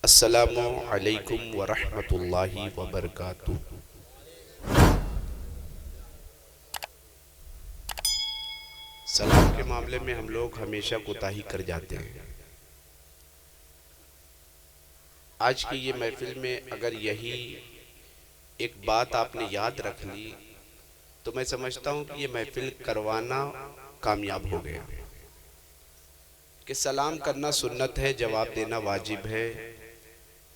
السلام علیکم ورحمۃ اللہ وبرکاتہ۔ سلام کے معاملے میں ہم لوگ ہمیشہ کوتاہی کر جاتے ہیں۔ آج کی یہ محفل میں اگر یہی ایک بات آپ نے یاد رکھ لی تو میں سمجھتا ہوں کہ یہ محفل کروانا کامیاب ہو گیا، کہ سلام کرنا سنت ہے، جواب دینا واجب ہے۔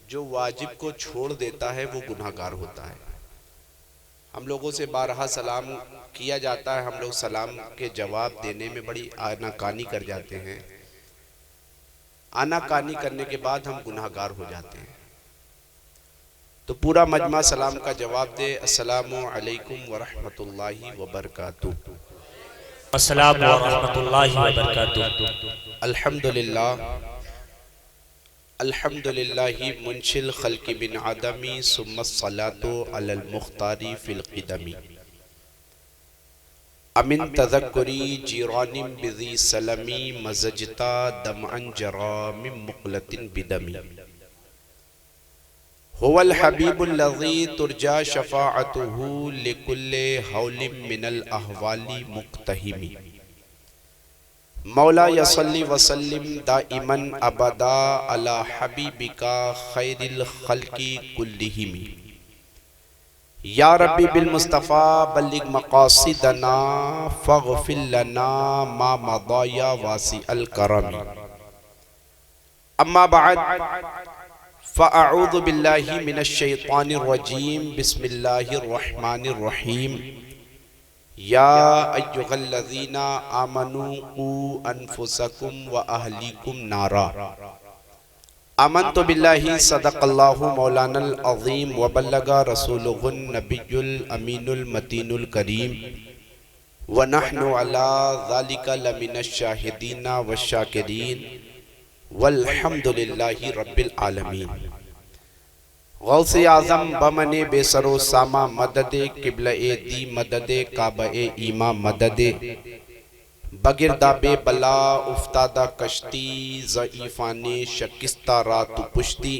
جو واجب کو چھوڑ دیتا ہے وہ گناہگار ہوتا ہے۔ ہم لوگوں سے بارہا سلام کیا جاتا ہے، ہم لوگ سلام کے جواب دینے میں بڑی آناکانی کر جاتے ہیں۔ آناکانی کرنے کے بعد ہم گناہگار ہو جاتے ہیں۔ تو پورا مجمع سلام کا جواب دے، السلام علیکم ورحمۃ اللہ وبرکاتہ۔ السلام ورحمۃ اللہ وبرکاتہ۔ الحمدللہ الحمدللہ منشی الخلق من عدمی ثم الصلاة علی المختار فی القدم امن تذکری جیران بذی سلمی مزجتا دمعا جرا من مقلت بدمی هو الحبیب الذی ترجا شفاعته لکل حول من الاحوال مقتحم مولا یصلی وسلم دائما ابدا علی حبیبک خیر الخلق کلہم یا ربی بالمصطفیٰ بلغ مقاصدنا فاغفر لنا ما مضی واسع الکرم اما بعد فاعوذ باللہ من الشیطان الرجیم بسم اللہ الرحمن الرحیم یا ایہا الذین آمنوا قوا انفسکم واہلیکم نارا آمنت باللہ صدق اللہ مولانا العظیم وبلغ رسولہ النبی الامین المتین الکریم ونحن علی ذلک لمن الشاہدین والشاکرین والحمدللہ رب العالمین۔ غوث اعظم بمن بے سر و ساما مدد قبلہ دی مدد کعبہ ایماں مدد بگردہ بلا افتادہ کشتی ضعیفان شکستہ رات پشتی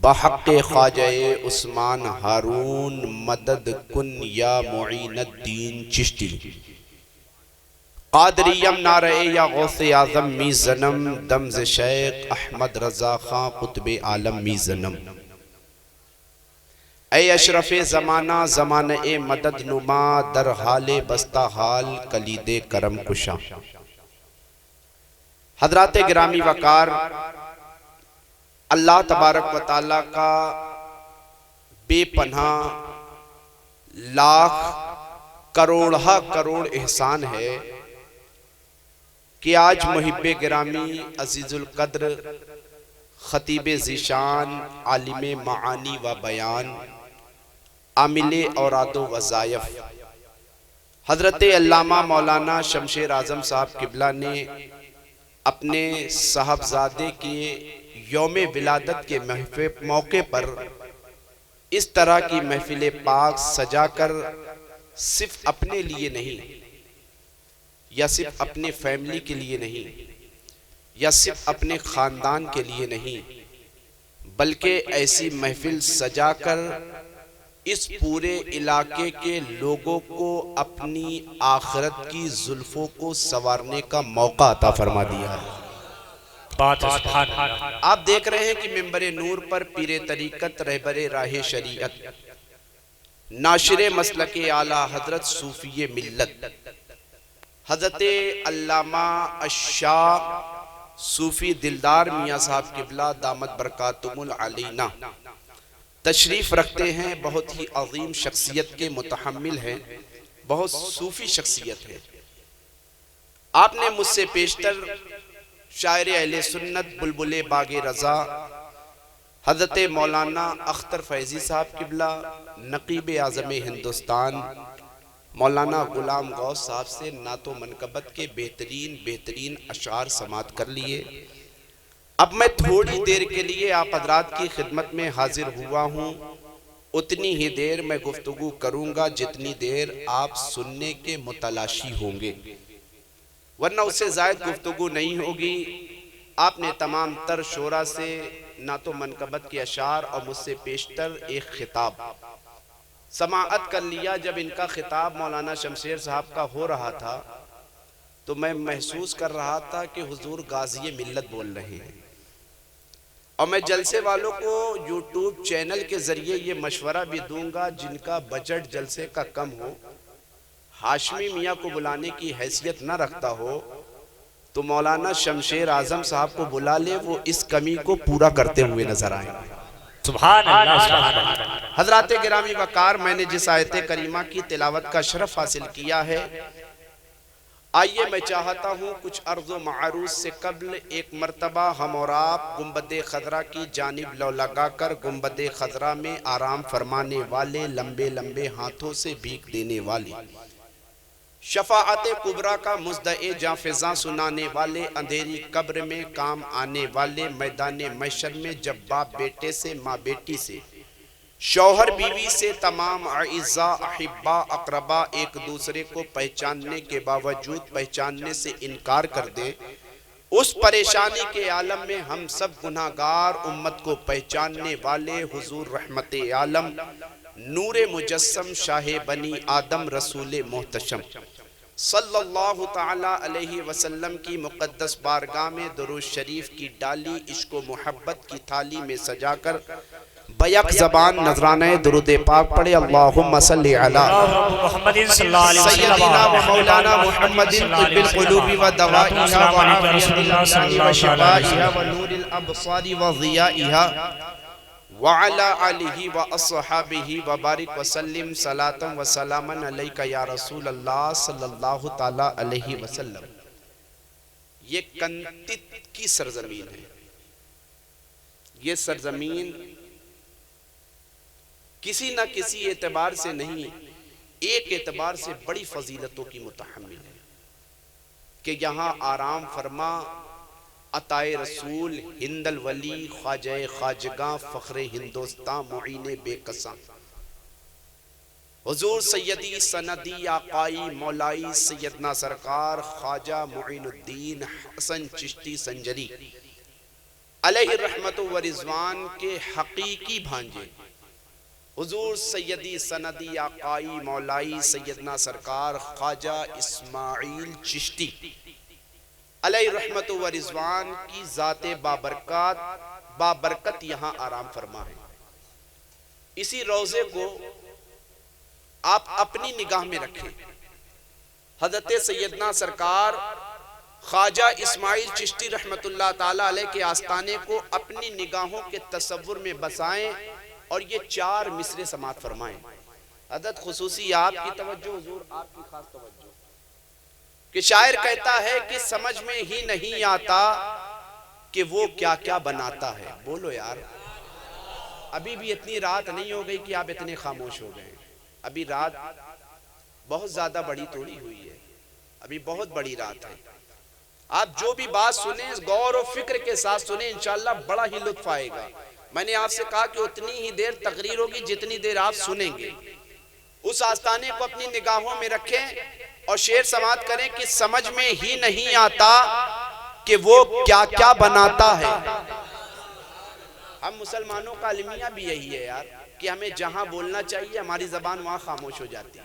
بحق خواجہ عثمان ہارون مدد کن یا معین الدین چشتی قادریم نعرہ یا غوث اعظم می زنم دمز شیخ احمد رضا خان قطب عالم می زنم اے اشرف زمانہ زمانہ مدد نما در حال بستہ حال کلید کرم کشا۔ حضرات گرامی وقار، اللہ تبارک و تعالیٰ کا بے پناہ لاکھ کروڑہ کروڑ احسان ہے کہ آج محب گرامی عزیز القدر خطیب ذیشان عالم معانی و بیان عامل اوراد و وظائف حضرت علامہ مولانا شمشیر اعظم صاحب قبلہ نے اپنے صاحبزادے کے یوم ولادت کے موقع پر اس طرح کی محفل پاک سجا کر صرف اپنے لیے نہیں، یا صرف اپنے فیملی کے لیے نہیں، یا صرف اپنے خاندان کے لیے نہیں، بلکہ ایسی محفل سجا کر اس پورے علاقے کے لوگوں کو اپنی آخرت کی زلفوں کو سنوارنے کا موقع عطا فرما دیا ہے۔ آپ دیکھ رہے ہیں کہ منبر نور پر پیر طریقت رہبر راہ شریعت ناشر مسلک اعلیٰ حضرت صوفی ملت حضرت علامہ الشاہ صوفی دلدار میاں صاحب قبلہ دامت برکاتہم العلینا تشریف رکھتے ہیں۔ بہت ہی عظیم شخصیت کے متحمل ہیں، بہت صوفی شخصیت ہے۔ آپ نے مجھ سے پیشتر شاعر اہل سنت بلبل باغ رضا حضرت مولانا اختر فیضی صاحب قبلہ نقیب اعظم ہندوستان مولانا غلام غوث صاحب سے نعت و منقبت کے بہترین اشعار سماعت کر لیے۔ اب میں تھوڑی دیر کے لیے آپ حضرات کی خدمت میں حاضر ہوا ہوں، اتنی ہی دیر میں گفتگو کروں گا جتنی دیر آپ سننے کے متلاشی ہوں گے، ورنہ اس سے زائد گفتگو نہیں ہوگی۔ آپ نے تمام تر شعراء سے نعت و منقبت کے اشعار اور مجھ سے پیشتر ایک خطاب سماعت کر لیا۔ جب ان کا خطاب مولانا شمشیر صاحب کا ہو رہا تھا تو میں محسوس کر رہا تھا کہ حضور غازی ملت بول رہے ہیں، اور میں جلسے والوں کو یوٹیوب چینل کے ذریعے یہ مشورہ بھی دوں گا جن کا بجٹ جلسے کا کم ہو، ہاشمی میاں کو بلانے کی حیثیت نہ رکھتا ہو، تو مولانا شمشیر اعظم صاحب کو بلا لے، وہ اس کمی کو پورا کرتے ہوئے نظر آئیں۔ سبحان اللہ سبحان اللہ۔ حضرات گرامی وقار، میں نے جس آیت کریمہ کی تلاوت کا شرف حاصل کیا ہے، آئیے میں چاہتا ہوں کچھ عرض و معروض سے قبل ایک مرتبہ ہم اور آپ گنبد خضرا کی جانب لو لگا کر گنبد خضرا میں آرام فرمانے والے، لمبے لمبے ہاتھوں سے بھیک دینے والے، شفاعت کبریٰ کا مزدع جاں فضاں سنانے والے، اندھیری قبر میں کام آنے والے، میدان محشر میں جب باپ بیٹے سے، ماں بیٹی سے، شوہر بیوی سے، تمام اعزاء احباء اقرباء ایک دوسرے کو پہچاننے کے باوجود پہچاننے سے انکار کر دیں، اس پریشانی کے عالم میں ہم سب گناہگار امت کو پہچاننے والے حضور رحمت عالم، نور مجسم، شاہ بنی آدم، رسول محتشم صلی اللہ تعالیٰ علیہ وسلم کی مقدس بارگاہ میں درود شریف کی ڈالی عشق و محبت کی تھالی میں سجا کر بیک زبان نذرانہ درود پاک پڑھے۔ اللہم صلی علی محمد صلی اللہ علیہ وسلم سیدنا و مولانا محمد طب القلوب و دوائها و عافیت الابدان و شفائها و نور الابصار و ضیائها وعلى آلہ و اصحابہ و بارک وسلم صلاة و سلاما علیکہ یا رسول اللہ صلی اللہ تعالیٰ علیہ وسلم۔ یہ کنتت کی سرزمین ہے، یہ سرزمین کسی نہ کسی اعتبار سے نہیں، ایک اعتبار سے بڑی فضیلتوں کی متحمل ہے کہ یہاں آرام فرما عطائے رسول، ہند الولی، خواجہ خواجگاں، فخر ہندوستان، معین بے کساں، حضور سیدی سندی آقائی مولائی سیدنا سرکار خواجہ معین الدین حسن چشتی سنجری علیہ رحمت و رضوان کے حقیقی بھانجے، حضور سیدی سندی آقائی مولائی سیدنا سرکار خواجہ اسماعیل چشتی علیہ رحمت و رضوان کی ذات بابرکت یہاں آرام فرما ہے۔ اسی روضے کو آپ اپنی نگاہ میں رکھیں، حضرت سیدنا سرکار خواجہ اسماعیل چشتی رحمت اللہ تعالیٰ علیہ کے آستانے کو اپنی نگاہوں کے تصور میں بسائیں اور یہ 4 مصرے سماعت فرمائیں۔ حضرت خصوصی آپ کی توجہ، حضور آپ کی خاص توجہ، کہ شاعر کہتا ہے کہ سمجھ میں ہی نہیں آتا کہ وہ کیا کیا بناتا ہے۔ بولو یار، ابھی بھی اتنی رات نہیں ہو گئی کہ آپ اتنے خاموش ہو گئے، ابھی رات بہت زیادہ بڑی توڑی ہوئی ہے، ابھی بہت بڑی رات ہے۔ آپ جو بھی بات سنیں غور و فکر کے ساتھ سنیں، انشاءاللہ بڑا ہی لطف آئے گا۔ میں نے آپ سے کہا کہ اتنی ہی دیر تقریر ہوگی جتنی دیر آپ سنیں گے۔ اس آستانے کو اپنی نگاہوں میں رکھیں اور شعر سماعت کریں کہ سمجھ میں ہی نہیں آتا کہ وہ کیا کیا بناتا ہے۔ ہم مسلمانوں کا المیہ بھی یہی ہے یار، کہ ہمیں جہاں بولنا چاہیے ہماری زبان وہاں خاموش ہو جاتی ہے۔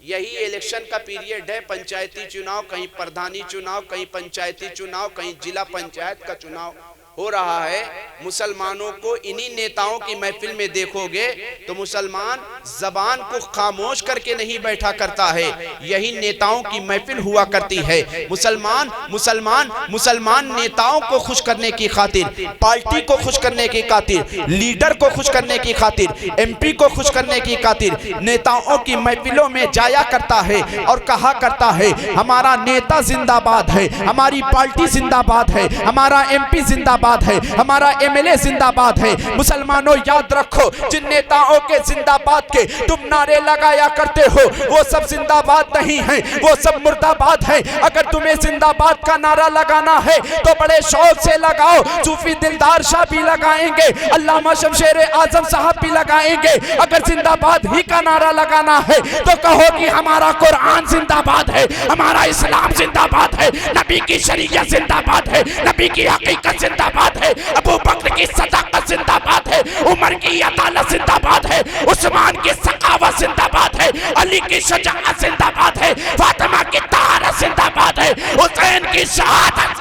یہی الیکشن کا پیریڈ ہے، پنچایتی چناؤ، کہیں پردھانی چناؤ، کہیں پنچایتی چناؤ، کہیں ضلع پنچایت کا چناؤ ہو رہا ہے۔ مسلمانوں کو انہی نیتاؤں کی محفل میں دیکھو گے تو مسلمان زبان کو خاموش کر کے نہیں بیٹھا کرتا ہے، یہی نیتاؤں کی محفل ہوا کرتی ہے۔ مسلمان نیتاؤں کو خوش کرنے کی خاطر، پارٹی کو خوش کرنے کی خاطر، لیڈر کو خوش کرنے کی خاطر، ایم پی کو خوش کرنے کی خاطر نیتاؤں کی محفلوں میں جایا کرتا ہے اور کہا کرتا ہے ہمارا نیتا زندہ باد ہے، ہماری پارٹی زندہ باد ہے، ہمارا ایم پی زندہ باد باد ہے, ہمارا MLA زندہ باد ہے. مسلمانوں یاد رکھو, جن نیتاؤں کے زندہ باد کے تم نعرے لگایا کرتے ہو وہ سب زندہ باد نہیں ہیں, وہ سب مردہ باد ہیں. اگر تمہیں زندہ باد کا نعرہ لگانا ہے تو بڑے شوق سے لگاؤ, صوفی دلدار شاہ بھی لگائیں گے, علامہ شمشیر اعظم صاحب بھی لگائیں گے. اگر زندہ باد ہی کا نعرہ لگانا ہے تو کہو کہ ہمارا قرآن زندہ باد ہے, ہمارا اسلام زندہ باد ہے, نبی کی شریعت زندہ باد ہے, نبی کی حقیقت زندہ باد ہے, ابو بکر کی صداقت زندہ باد ہے, عمر کی عدالت زندہ باد ہے, عثمان کی سخاوت زندہ باد ہے, علی کی شجاعت زندہ باد ہے, فاطمہ کی طہارت زندہ باد ہے, حسین کی شہادت.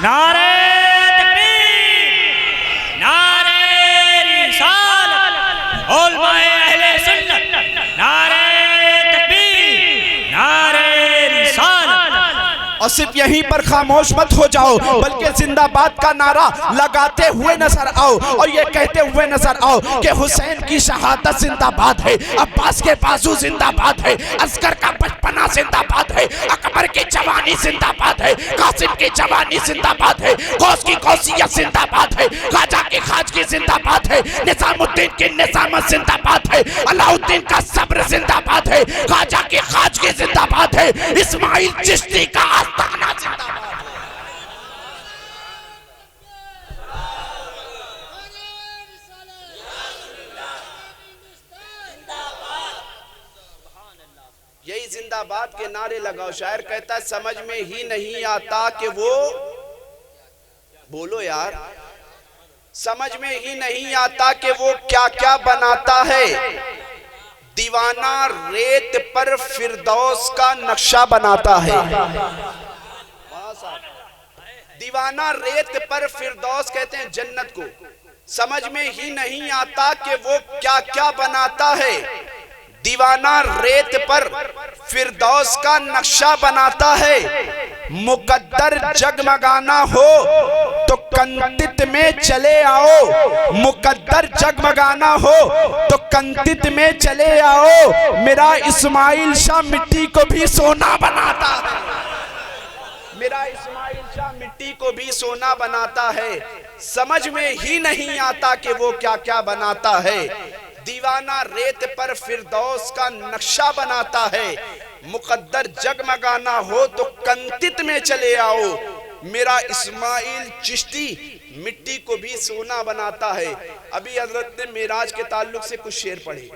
نعرہ تکبیر, نعرہ رسالت, علماء اہل سنت, نعرہ تکبیر, نعرہ رسالت. اور صرف یہیں پر خاموش مت ہو جاؤ, بلکہ زندہ باد کا نعرہ لگاتے ہوئے نظر آؤ اور یہ کہتے ہوئے نظر آؤ کہ حسین کی شہادت زندہ باد ہے, عباس کے بازو زندہ باد ہے, اصغر کا بچپنا زندہ باد ہے, اکبر کی جوانی زندہ باد ہے, قاسم کی جوانی زندہ باد ہے, غوث کی غوثیت زندہ باد ہے, خواجہ کی خواجگی زندہ باد ہے, نظام الدین کی نظامت زندہ باد ہے, علاء الدین کا صبر زندہ باد ہے, خواجہ کی خواجگی زندہ باد ہے, اسماعیل چشتی کا آستانہ زندہ باد ہے. یہی زندہ باد کے نعرے لگاؤ. شاعر کہتا ہے سمجھ میں ہی نہیں آتا کہ وہ, بولو یار, سمجھ میں ہی نہیں آتا کہ وہ کیا کیا بناتا ہے, دیوانہ ریت پر فردوس کا نقشہ بناتا ہے. دیوانہ ریت پر فردوس کہتے ہیں جنت کو, سمجھ میں ہی نہیں آتا کہ وہ کیا کیا بناتا ہے, دیوانہ ریت پر فردوس کا نقشہ بناتا ہے. مقدر جگمگانا ہو تو کنتت میں چلے آؤ, مقدر جگمگانا ہو تو کنتت میں چلے آؤ, میرا اسماعیل شاہ مٹی کو بھی سونا بناتا ہے, میرا اسماعیل شاہ مٹی کو بھی سونا بناتا ہے. سمجھ میں ہی نہیں آتا کہ وہ کیا کیا بناتا ہے, دیوانہ ریت پر فردوس کا نقشہ بناتا ہے. مقدر جگمگانا ہو تو کنتت میں چلے آؤ, میرا اسماعیل چشتی مٹی کو بھی سونا بناتا ہے. ابھی حضرت نے معراج کے تعلق سے کچھ شعر پڑھے,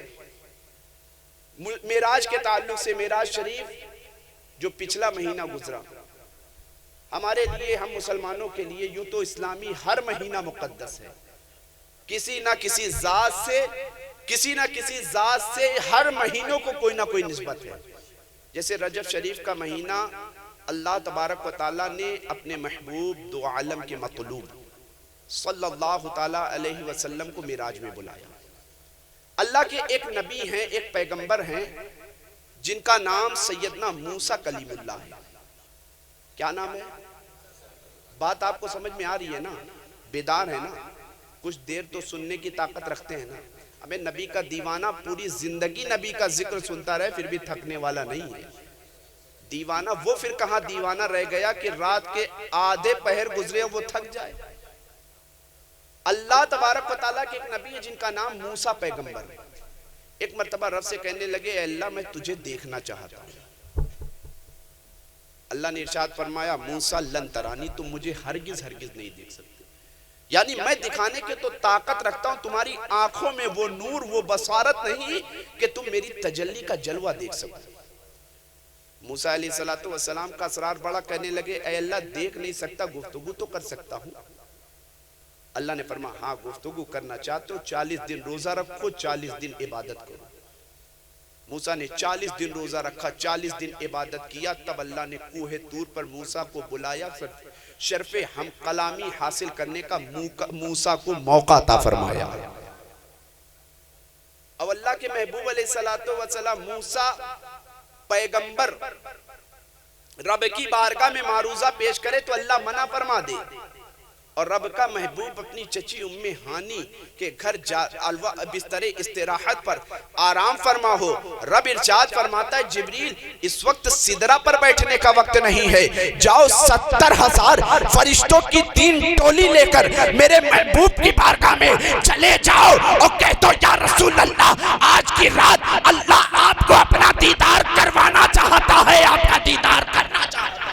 معراج کے تعلق سے. معراج شریف جو پچھلا مہینہ گزرا, ہمارے لیے, ہم مسلمانوں کے لیے یوں تو اسلامی ہر مہینہ مقدس ہے, کسی نہ کسی ذات سے ہر مہینوں کو کوئی نہ کوئی نسبت ہے. جیسے رجب شریف کا مہینہ اللہ تبارک و تعالیٰ نے اپنے محبوب دو عالم کے مطلوب صلی اللہ تعالیٰ علیہ وسلم کو معراج میں بلایا. اللہ کے ایک نبی ہیں, ایک پیغمبر ہیں جن کا نام سیدنا موسیٰ کلیم اللہ ہے. کیا نام ہے؟ بات آپ کو سمجھ میں آ رہی ہے نا, بیدار ہے نا, کچھ دیر تو سننے کی طاقت رکھتے ہیں نا. ہمیں نبی کا دیوانہ پوری زندگی نبی کا ذکر سنتا رہے پھر بھی تھکنے والا نہیں ہے. دیوانہ وہ پھر کہاں دیوانہ رہ گیا کہ رات کے آدھے پہر گزرے وہ تھک جائے. اللہ تبارک و تعالیٰ کے ایک نبی ہے جن کا نام موسیٰ پیغمبر ہے. ایک مرتبہ رب سے کہنے لگے, اے اللہ میں تجھے دیکھنا چاہتا ہوں. اللہ نے ارشاد فرمایا, موسیٰ لن ترانی, تم مجھے ہرگز نہیں دیکھ سکتے. یعنی میں دکھانے کے تو طاقت رکھتا ہوں, تمہاری آنکھوں میں وہ نور, وہ بصارت نہیں کہ تم میری تجلی کا جلوہ دیکھ سکو. موسیٰ علیہ السلام کا اسرار بڑا, کہنے لگے اے اللہ دیکھ نہیں سکتا, گفتگو تو کر سکتا ہوں. اللہ نے فرمایا ہاں گفتگو کرنا چاہتے ہو 40 دن روزہ رکھو, 40 دن عبادت کرو. موسیٰ نے 40 دن روزہ رکھا, 40 دن عبادت کیا. تب اللہ نے کوہ طور پر موسیٰ کو بلایا, شرف ہم کلامی حاصل کرنے کا موسیٰ کو موقع عطا فرمایا. اور اللہ کے محبوب علیہ السلام موسیٰ پیغمبر رب کی بارگاہ میں معروضہ پیش کرے تو اللہ منع فرما دے, اور رب کا محبوب اپنی چچی ام ہانی کے گھر بستر استراحت پر آرام فرما ہو، رب ارشاد فرماتا ہے جبریل اس وقت سدرہ پر بیٹھنے کا وقت نہیں ہے، جاؤ 70,000 فرشتوں کی 3 ٹولی لے کر میرے محبوب کی بارگاہ میں چلے جاؤ اور کہہ دو یا رسول اللہ آج کی رات اللہ آپ کو اپنا دیدار کروانا چاہتا ہے، آپ کا دیدار کرنا چاہتا ہے۔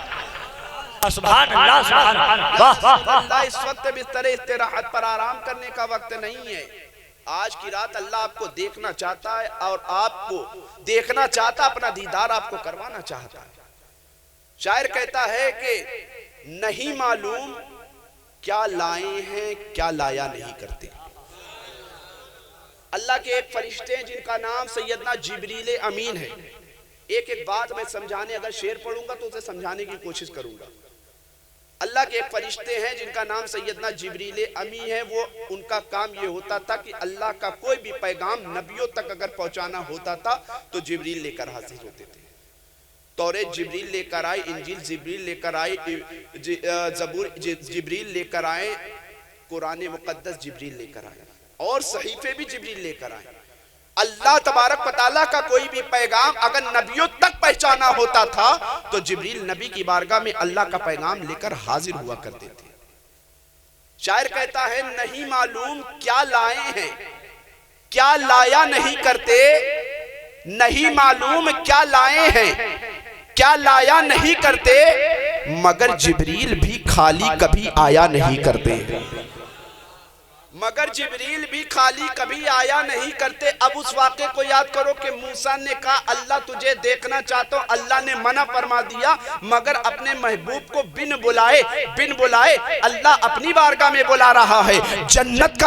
سبحان اللہ سبحان اللہ۔ اللہ اس وقت بستر استراحت پر آرام کرنے کا وقت نہیں ہے، آج کی رات اللہ آپ کو دیکھنا چاہتا ہے اور آپ کو دیکھنا چاہتا، اپنا دیدار آپ کو کروانا چاہتا ہے۔ شاعر کہتا ہے کہ نہیں معلوم کیا لائے ہیں کیا لایا نہیں کرتے۔ اللہ کے ایک فرشتے ہیں جن کا نام سیدنا جبریل امین ہے۔ ایک بات میں سمجھانے، اگر شعر پڑھوں گا تو اسے سمجھانے کی کوشش کروں گا۔ اللہ کے ایک فرشتے ہیں جن کا نام سیدنا جبریل امی ہے، وہ ان کا کام یہ ہوتا تھا کہ اللہ کا کوئی بھی پیغام نبیوں تک اگر پہنچانا ہوتا تھا تو جبریل لے کر حاضر ہوتے تھے۔ توریت جبریل لے کر آئے، انجیل جبریل لے کر آئے، زبور جبریل لے کر آئے، قرآن مقدس جبریل لے کر آئے، اور صحیفے بھی جبریل لے کر آئے۔ اللہ تبارک و تعالیٰ کا کوئی بھی پیغام اگر نبیوں تک پہنچانا ہوتا تھا تو جبریل نبی کی بارگاہ میں اللہ کا پیغام لے کر حاضر ہوا کرتے تھے۔ شاعر کہتا ہے نہیں معلوم کیا لائے ہیں کیا لایا نہیں کرتے، نہیں معلوم کیا لائے ہیں کیا لایا نہیں کرتے، مگر جبریل بھی خالی کبھی آیا نہیں کرتے، مگر جبریل بھی خالی کبھی آیا نہیں کرتے۔ اب اس واقعے کو یاد کرو کہ موسیٰ نے کہا اللہ تجھے دیکھنا چاہتا ہوں، اللہ نے منع فرما دیا، مگر اپنے محبوب کو بن بلائے اللہ اپنی بارگاہ میں بلا رہا ہے، جنت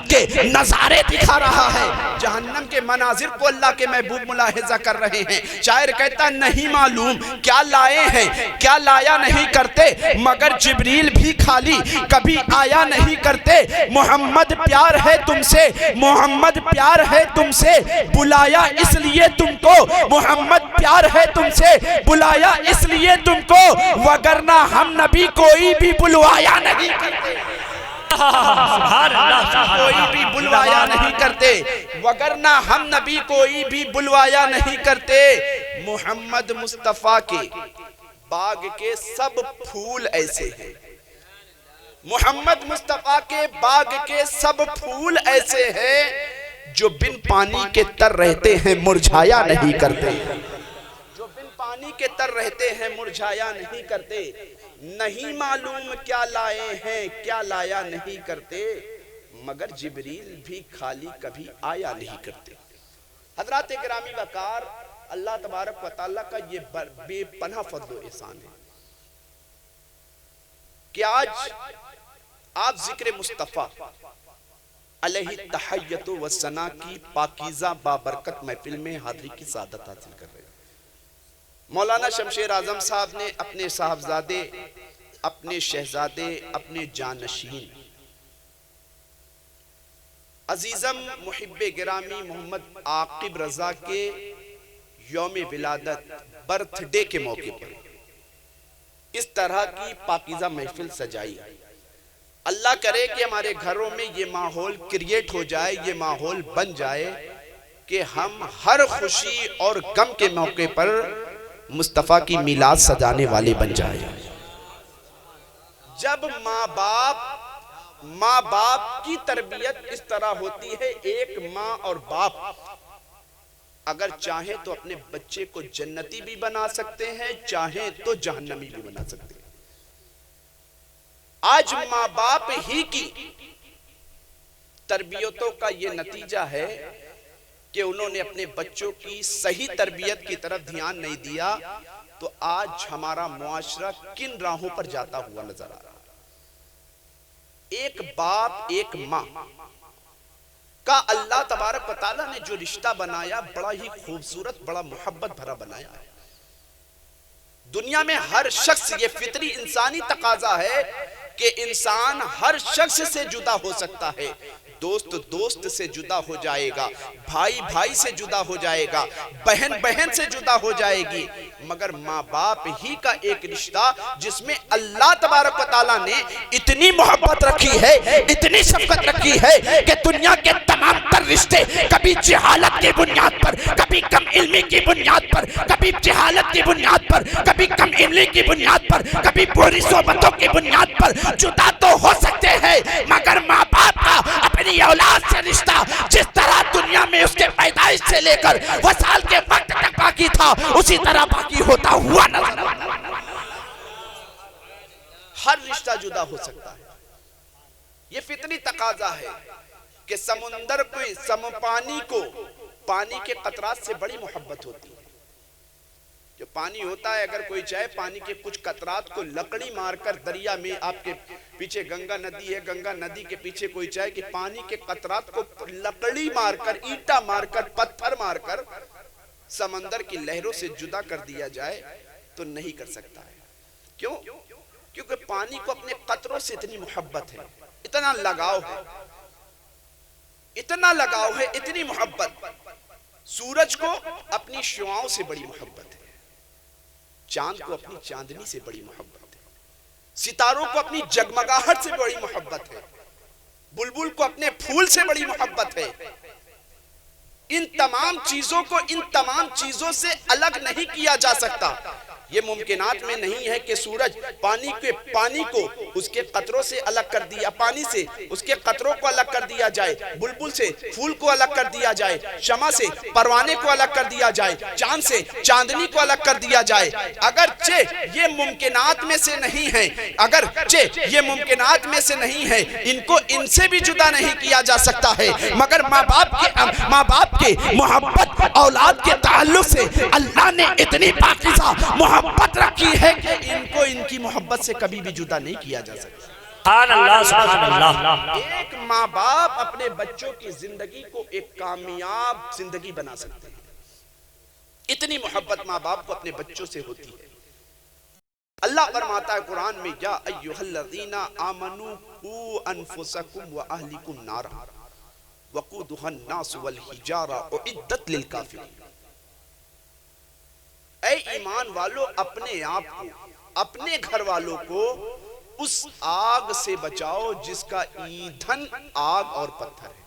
کے نظارے دکھا رہا ہے، جہنم کے مناظر کو اللہ کے محبوب ملاحظہ کر رہے ہیں۔ شاعر کہتا نہیں معلوم کیا لائے ہیں کیا لایا نہیں کرتے، مگر جبریل بھی خالی کبھی آیا نہیں کرتے۔ محمد پیار ہے تم سے، محمد پیار ہے تم سے، بلایا اس لیے تم کو، محمد پیار ہے تم سے، بلایا اس لیے تم کو، وگرنہ ہم نبی کوئی بھی بلوایا نہیں کرتے، کوئی بھی بلوایا نہیں کرتے، وگرنہ ہم نبی کوئی بھی بلوایا نہیں کرتے۔ محمد مصطفیٰ کے باغ کے سب پھول ایسے ہیں، محمد مصطفیٰ کے باغ کے سب پھول ایسے ہیں جو بن پانی کے تر رہتے ہیں مرجھایا نہیں کرتے، جو بن پانی کے تر رہتے ہیں مرجھایا نہیں کرتے۔ نہیں معلوم کیا لائے ہیں کیا لایا نہیں کرتے، مگر جبریل بھی خالی کبھی آیا نہیں کرتے۔ حضرات گرامی وقار، اللہ تبارک و تعالیٰ کا یہ بے پناہ فضل و احسان ہے کہ آج آپ ذکر مصطفیٰ علیہ التحیت و ثنا کی پاکیزہ بابرکت محفل میں حاضری کی سعادت حاصل کر رہے ہیں۔ مولانا شمشیر اعظم صاحب نے اپنے صاحبزادے، اپنے شہزادے، اپنے جانشین عزیزم محب گرامی محمد عاقب رضا کے یوم ولادت برتھ ڈے کے موقع پر اس طرح کی پاکیزہ محفل سجائی۔ اللہ کرے کہ ہمارے گھروں میں یہ ماحول کریٹ ہو جائے، یہ ماحول بن جائے کہ ہم ہر خوشی اور غم کے موقع پر مصطفیٰ کی میلاد سجانے والے بن جائیں۔ جب ماں باپ کی تربیت اس طرح ہوتی ہے، ایک ماں اور باپ اگر چاہیں تو اپنے بچے کو جنتی بھی بنا سکتے ہیں، چاہیں تو جہنمی بھی بنا سکتے ہیں۔ آج ماں باپ ہی کی تربیتوں کا یہ نتیجہ ہے کہ انہوں نے اپنے بچوں کی صحیح تربیت کی طرف دھیان نہیں دیا، تو آج ہمارا معاشرہ کن راہوں پر جاتا ہوا نظر آ رہا ہے۔ ایک باپ ایک ماں کا اللہ تبارک و تعالیٰ نے جو رشتہ بنایا بڑا ہی خوبصورت، بڑا محبت بھرا بنایا ہے۔ دنیا میں ہر شخص، یہ فطری انسانی تقاضا ہے کہ انسان ہر شخص سے جدا ہو سکتا ہے، دوست دوست سے جدا ہو جائے گا، بھائی بھائی سے جدا ہو جائے گا، بہن بہن سے جدا ہو جائے گی، مگر ماں باپ ہی کا ایک رشتہ جس میں اللہ تبارک و تعالیٰ نے اتنی محبت رکھی ہے، اتنی شفقت رکھی ہے کہ دنیا کے تمام تر رشتے کبھی جہالت کی بنیاد پر، کبھی کم علمی کی بنیاد پر، کبھی جہالت کی بنیاد پر، کبھی کم علمی کی بنیاد پر، کبھی بری صحبتوں کی بنیاد پر جدا تو ہو سکتے ہیں، مگر ماں باپ کا اپنی اولاد سے رشتہ جس طرح دنیا میں اس کے پیدائش سے لے کر وصال کے وقت تک باقی تھا، اسی طرح باقی ہوتا ہوا نظر آتا ہے۔ ہر رشتہ جدا ہو سکتا ہے، یہ فطری تقاضا ہے کہ سمندر کو پانی کے قطرات سے بڑی محبت ہوتی ہے۔ جو پانی ہوتا ہے، اگر کوئی چاہے پانی کے کچھ قطرات کو لکڑی مار کر دریا میں، آپ کے پیچھے گنگا ندی ہے، گنگا ندی کے پیچھے کوئی چاہے کہ پانی کے قطرات کو لکڑی مار کر، اینٹا مار کر، پتھر مار کر سمندر کی لہروں سے جدا کر دیا جائے تو نہیں کر سکتا ہے۔ کیوں؟ کیونکہ پانی کو اپنے قطروں سے اتنی محبت ہے، اتنا لگاؤ ہے، اتنا لگاؤ ہے، اتنی محبت۔ سورج کو اپنی شعاؤں سے بڑی محبت ہے، چاند کو اپنی چاندنی سے بڑی محبت ہے، ستاروں کو اپنی جگمگاہٹ سے بڑی محبت ہے، بلبل کو اپنے پھول سے بڑی محبت ہے۔ ان تمام چیزوں سے الگ نہیں کیا جا سکتا۔ یہ ممکنات میں نہیں ہے کہ سورج پانی کو اس کے قطروں سے الگ کر دیا، پانی سے اس کے قطروں کو الگ کر دیا جائے، بلبل سے پھول کو الگ کر دیا جائے، شمع سے پروانے کو الگ کر دیا جائے، چاند سے چاندنی کو الگ کر دیا جائے۔ اگرچہ یہ ممکنات میں سے نہیں ہے، ان کو ان سے بھی جدا نہیں کیا جا سکتا ہے، مگر ماں باپ کے محبت اولاد کے تعلق سے اللہ نے اتنی پاکیزہ محبت رکھی ہے کہ ان کو ان کی محبت سے کبھی بھی جدا نہیں کیا جا سکتا۔ سبحان اللہ، سبحان اللہ۔ ایک ماں باپ اپنے بچوں کی زندگی کو ایک کامیاب زندگی بنا سکتے ہیں، اتنی محبت ماں باپ کو اپنے بچوں سے ہوتی ہے۔ اللہ فرماتا ہے قرآن میں، یا ایھا الذین آمنوا قوا انفسکم واہلکم نارا وقودھا الناس والحجارہ اعدت للکافرین۔ اے ایمان والو، اپنے آپ کو، اپنے گھر والوں کو اس آگ سے بچاؤ جس کا ایندھن آگ اور پتھر ہے۔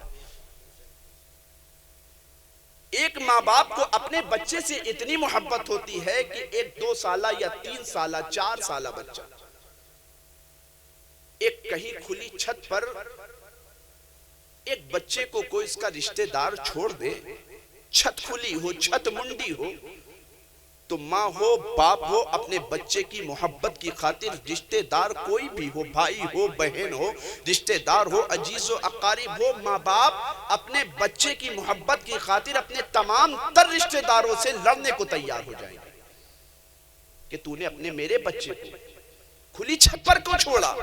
ایک ماں باپ کو اپنے بچے سے اتنی محبت ہوتی ہے کہ ایک 2 سالہ یا 3 سالہ 4 سالہ بچہ ایک کہیں کھلی چھت پر ایک بچے کو کوئی اس کا رشتہ دار چھوڑ دے، چھت کھلی ہو، چھت منڈی ہو، تو ماں ہو باپ ہو اپنے بچے کی محبت کی خاطر، رشتہ دار کوئی بھی ہو، بھائی ہو بہن ہو، رشتہ دار ہو عزیز و اقارب ہو، ماں باپ اپنے بچے کی محبت کی خاطر اپنے تمام تر رشتہ داروں سے لڑنے کو تیار ہو جائیں گے کہ تو نے اپنے میرے بچے کو کھلی چھت پر کیوں چھوڑا۔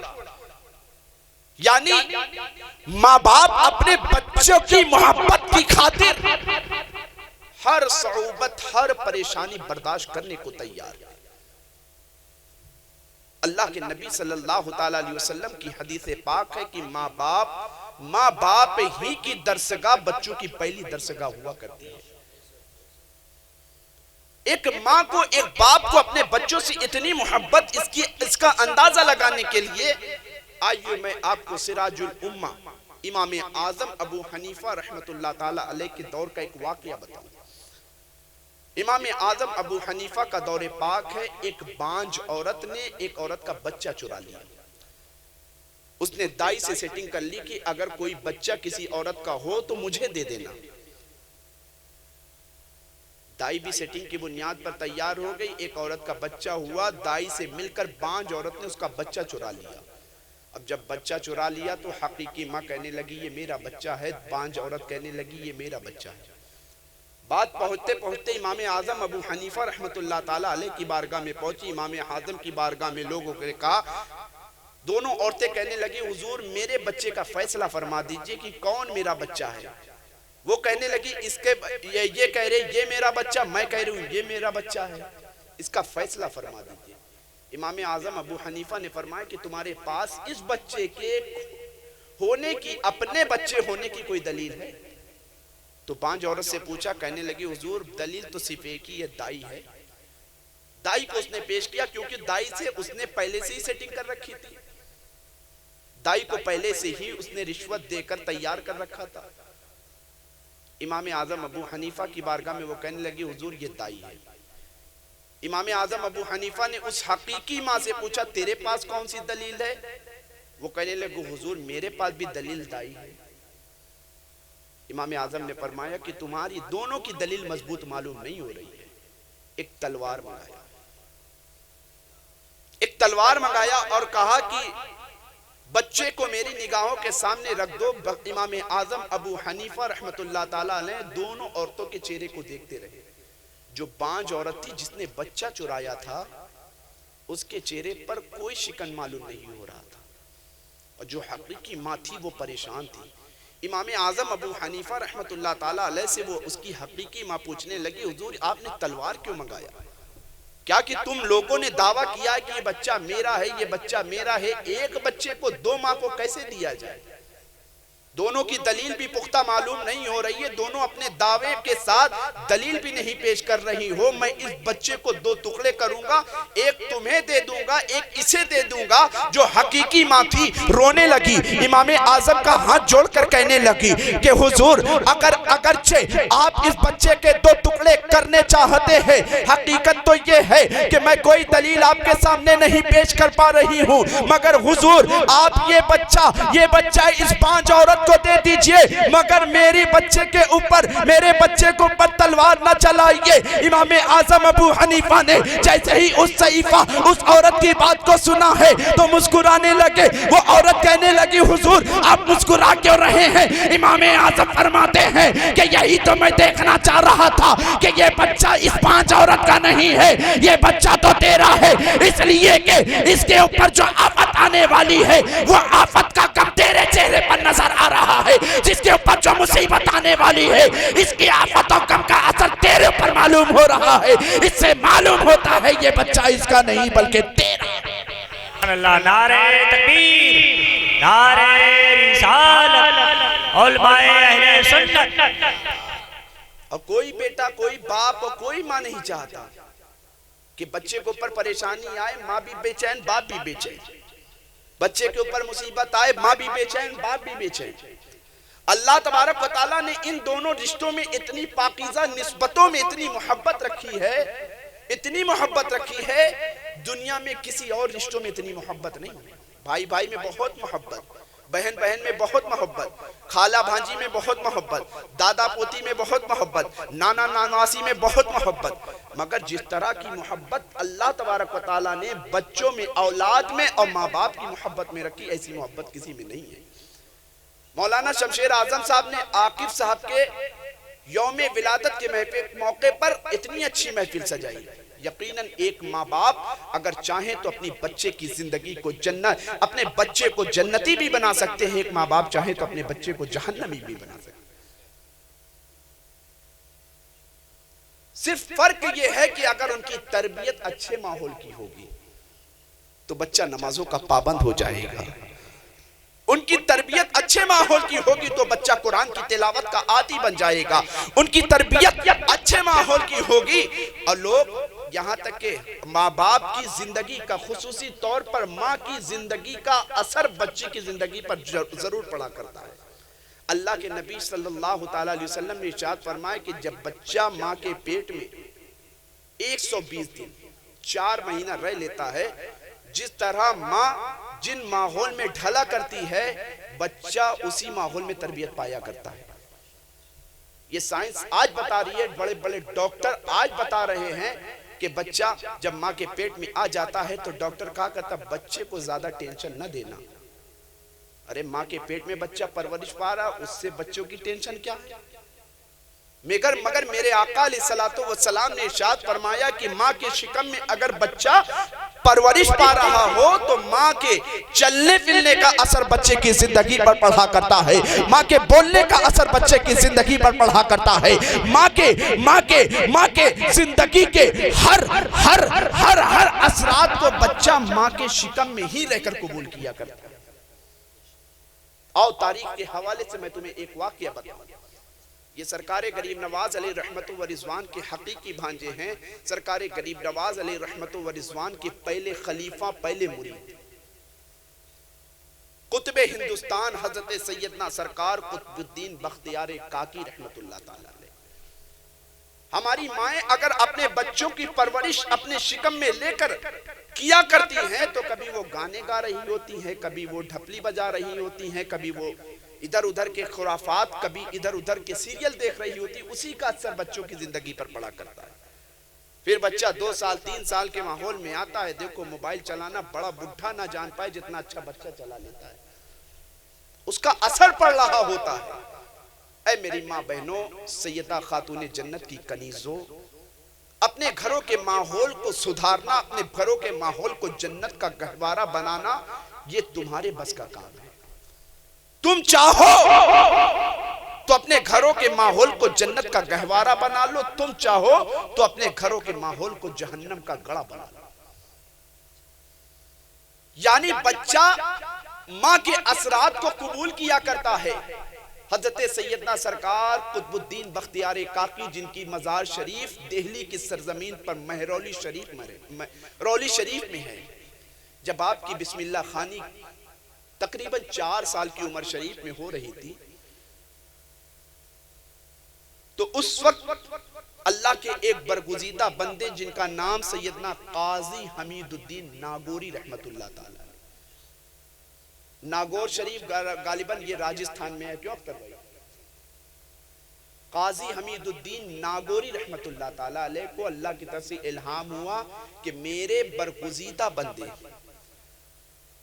یعنی ماں باپ اپنے بچوں کی محبت کی خاطر ہر صعوبت، ہر پریشانی برداشت کرنے کو تیار ہے۔ اللہ کے نبی صلی اللہ تعالیٰ علیہ وسلم کی حدیث پاک ہے کہ ماں باپ ہی کی درسگاہ بچوں کی پہلی درسگاہ ہوا کرتی ہے۔ ایک ماں کو، ایک باپ کو اپنے بچوں سے اتنی محبت، اس کا اندازہ لگانے کے لیے آئیے میں آپ کو سراج الامہ امام اعظم ابو حنیفہ رحمت اللہ تعالیٰ علیہ کے دور کا ایک واقعہ بتاؤں۔ امام اعظم ابو حنیفہ کا دور پاک ہے، ایک بانج عورت نے ایک عورت کا بچہ چرا لیا۔ اس نے دائی سے سیٹنگ کر لی کہ اگر کوئی بچہ کسی عورت کا ہو تو مجھے دے دینا۔ دائی بھی سیٹنگ کی بنیاد پر تیار ہو گئی، ایک عورت کا بچہ ہوا، دائی سے مل کر بانج عورت نے اس کا بچہ چرا لیا۔ اب جب بچہ چرا لیا تو حقیقی ماں کہنے لگی یہ میرا بچہ ہے، بانج عورت کہنے لگی یہ میرا بچہ ہے۔ بات پہنچتے پہنچتے امام اعظم ابو حنیفہ رحمت اللہ تعالیٰ علیہ کی بارگاہ میں پہنچی۔ امام اعظم کی بارگاہ میں لوگوں نے کہا، دونوں عورتیں کہنے لگی حضور میرے بچے کا فیصلہ فرما دیجئے کہ کون میرا بچہ ہے۔ وہ کہنے لگی یہ کہہ رہے یہ میرا بچہ، میں کہہ رہی ہوں یہ میرا بچہ ہے، اس کا فیصلہ فرما دیجئے۔ امام اعظم ابو حنیفہ نے فرمایا کہ تمہارے پاس اس بچے کے ہونے کی، اپنے بچے ہونے کی کوئی دلیل ہے؟ تو بانج عورت سے پوچھا، کہنے لگی حضور دلیل تو صرف ایک ہی ہے، دائی ہے۔ دائی کو اس نے پیش کیا کیونکہ دائی سے اس نے پہلے سے ہی سیٹنگ کر رکھی تھی، دائی کو پہلے سے ہی اس نے رشوت دے کر تیار کر رکھا تھا۔ امام اعظم ابو حنیفہ کی بارگاہ میں وہ کہنے لگی حضور یہ دائی ہے۔ امام اعظم ابو حنیفہ نے اس حقیقی ماں سے پوچھا تیرے پاس کون سی دلیل ہے؟ وہ کہنے لگے حضور میرے پاس بھی دلیل دائی ہے۔ امام اعظم نے فرمایا کہ تمہاری دونوں کی دلیل مضبوط معلوم نہیں ہو رہی ہے، ایک تلوار منگایا، ایک تلوار منگایا اور کہا کہ بچے کو میری نگاہوں کے سامنے رکھ دو۔ امام اعظم ابو حنیفہ رحمت اللہ تعالیٰ علیہ دونوں عورتوں کے چہرے کو دیکھتے رہے۔ جو بانج عورت تھی جس نے بچہ چرایا تھا اس کے چہرے پر کوئی شکن معلوم نہیں ہو رہا تھا، اور جو حقیقی ماں تھی وہ پریشان تھی۔ امام اعظم ابو حنیفہ رحمت اللہ تعالیٰ علیہ سے وہ اس کی حقیقی ماں پوچھنے لگی حضور آپ نے تلوار کیوں منگایا؟ کیا کہ تم لوگوں نے دعویٰ کیا کہ یہ بچہ میرا ہے، یہ بچہ میرا ہے، ایک بچے کو دو ماں کو کیسے دیا جائے؟ دونوں کی دلیل بھی پختہ معلوم نہیں ہو رہی ہے، دونوں اپنے دعوے کے ساتھ دلیل بھی نہیں پیش کر رہی ہو۔ میں اس بچے کو دو ٹکڑے کروں گا، ایک تمہیں دے دوں گا، ایک اسے دے دوں گا۔ جو حقیقی ماں تھی رونے لگی، امام اعظم کا ہاتھ جوڑ کر کہنے لگی کہ حضور اگرچہ آپ اس بچے کے دو ٹکڑے کرنے چاہتے ہیں، حقیقت تو یہ ہے کہ میں کوئی دلیل آپ کے سامنے نہیں پیش کر پا رہی ہوں، مگر حضور آپ یہ بچہ اس پانچ عورت کو دے دیجئے، مگر میرے بچے کے اوپر تلوار نہ چلائیے۔ امام اعظم ابو حنیفہ نے جیسے ہی اس عورت کی بات کو سنا ہے تو مسکرانے لگے۔ وہ عورت کہنے لگی حضور آپ مسکرا کیوں رہے ہیں؟ امام اعظم فرماتے ہیں کہ یہی تو میں دیکھنا چاہ رہا تھا کہ یہ بچہ اس پانچ عورت کا نہیں ہے، یہ بچہ تو تیرا ہے، اس لیے کہ اس کے اوپر جو آفت آنے والی ہے وہ آفت کا کم تیرے چہرے پر نظر آ رہا ہے، جس کے اوپر جو مصیبت آنے والی ہے اس کی آفت و کم کا اثر تیرے اوپر معلوم ہو رہا ہے۔ اس سے معلوم ہوتا ہے یہ بچہ اس کا نہیں بلکہ تیرا ہے۔ اللہ نعرہ تکبیر، نعرہ رسالت، علماء اہل سنت۔ اور کوئی بیٹا، کوئی باپ اور کوئی ماں نہیں چاہتا کہ بچے کے اوپر پریشانی آئے، ماں بھی بے چین باپ بھی بے چین، بچے کے اوپر مصیبت آئے ماں بھی بے چین باپ بھی بے چین۔ اللہ تبارک و تعالیٰ نے ان دونوں رشتوں میں اتنی پاکیزہ نسبتوں میں اتنی محبت رکھی ہے، اتنی محبت رکھی ہے، دنیا میں کسی اور رشتوں میں اتنی محبت نہیں۔ بھائی بھائی میں بہت محبت، بہن بہن میں بہت محبت، خالہ بھانجی میں بہت محبت، دادا پوتی میں بہت محبت، نانا ناناسی میں بہت محبت، مگر جس طرح کی محبت اللہ تبارک و تعالیٰ نے بچوں میں، اولاد میں اور ماں باپ کی محبت میں رکھی، ایسی محبت کسی میں نہیں ہے۔ مولانا شمشیر اعظم صاحب نے عاقب صاحب کے یوم ولادت کے موقع پر اتنی اچھی محفل سجائی۔ یقیناً ایک ماں باپ اگر چاہیں تو اپنی بچے کی زندگی کو جنت، اپنے بچے کو جنتی بھی بنا سکتے ہیں، ایک ماں باپ چاہیں تو اپنے بچے کو جہنمی بھی بنا سکتے ہیں۔ صرف فرق یہ ہے کہ اگر ان کی تربیت اچھے ماحول کی ہوگی تو بچہ نمازوں کا پابند ہو جائے گا، ان کی تربیت اچھے ماحول کی ہوگی تو بچہ قرآن کی تلاوت کا عادی بن جائے گا، ان کی تربیت اچھے ماحول کی ہوگی۔ اور لوگ یہاں تک کہ ماں باپ کی زندگی کا، خصوصی طور پر ماں کی زندگی کا اثر بچے کی زندگی پر ضرور پڑا کرتا ہے۔ اللہ کے نبی صلی اللہ تعالیٰ علیہ وسلم نے ارشاد فرمایا کہ جب بچہ ماں کے پیٹ میں 120 دن 4 مہینہ رہ لیتا ہے، جس طرح ماں جن ماحول میں ڈھلا کرتی ہے بچہ اسی ماحول میں تربیت پایا کرتا ہے۔ یہ سائنس آج بتا رہی ہے، بڑے بڑے ڈاکٹر آج بتا رہے ہیں کہ بچہ جب ماں کے پیٹ میں آ جاتا ہے تو ڈاکٹر کہا کرتا بچے کو زیادہ ٹینشن نہ دینا۔ ارے ماں کے پیٹ میں بچہ پرورش پا رہا، اس سے بچوں کی ٹینشن کیا ہے؟ مگر میرے آقا علیہ السلام نے ارشاد فرمایا کہ ماں کے شکم میں اگر بچہ پرورش پا رہا ہو تو ماں کے چلنے پھرنے کا اثر بچے کی زندگی پر پڑھا کرتا ہے، ماں کے بولنے کا اثر بچے کی زندگی پر پڑھا کرتا ہے، ماں کے زندگی کے ہر اثرات کو بچہ ماں کے شکم میں ہی رہ کر قبول کیا کرتا ہے۔ آؤ تاریخ کے حوالے سے میں تمہیں ایک واقعہ بتاؤں. یہ سرکار غریب نواز علیہ رحمت و رضوان کے حقیقی بھانجے ہیں. سرکار غریب نواز علیہ رحمت و رضوان کے پہلے خلیفہ، پہلے مرید، قطب ہندوستان حضرت سیدنا سرکار قطب الدین بختیار کاکی رحمت اللہ تعالی علیہ. ہماری مائیں اگر اپنے بچوں کی پرورش اپنے شکم میں لے کر کیا کرتی ہیں تو کبھی وہ گانے گا رہی ہوتی ہیں، کبھی وہ ڈھپلی بجا رہی ہوتی ہیں، کبھی وہ ادھر ادھر کے خرافات، کبھی ادھر ادھر کے سیریل دیکھ رہی ہوتی. اسی کا اثر بچوں کی زندگی پر پڑا کرتا ہے. پھر بچہ 2 سال 3 سال کے ماحول میں آتا ہے، دیکھو موبائل چلانا بڑا بڈھا نہ جان پائے جتنا اچھا بچہ چلا لیتا ہے. اس کا اثر پڑ رہا ہوتا ہے. اے میری ماں بہنوں، سیدہ خاتون جنت کی کنیزوں، اپنے گھروں کے ماحول کو سدھارنا، اپنے گھروں کے ماحول کو جنت کا گہوارہ بنانا، یہ تمہارے بس کا کام ہے. تم چاہو تو اپنے گھروں کے ماحول کو جنت کا گہوارہ بنا لو، تم چاہو تو اپنے گھروں کے ماحول کو جہنم کا گڑھا بنا لو. یعنی بچہ ماں کے اثرات کو قبول کیا کرتا ہے. حضرت سیدنا سرکار قطب الدین بختیار کاکی، جن کی مزار شریف دہلی کی سرزمین پر مہرولی شریف میں ہے، جب آپ کی بسم اللہ خوانی تقریباً 4 سال کی عمر شریف میں ہو رہی تھی تو اس وقت اللہ کے ایک برگزیدہ بندے جن کا نام سیدنا قاضی حمید الدین ناگوری رحمت اللہ تعالی، ناگور شریف غالباً یہ راجستھان میں ہے، کیوں آپ کر رہے ہیں؟ قاضی حمید الدین ناگوری رحمت اللہ تعالی علیہ کو اللہ کی طرف سے الہام ہوا کہ میرے برگزیدہ بندے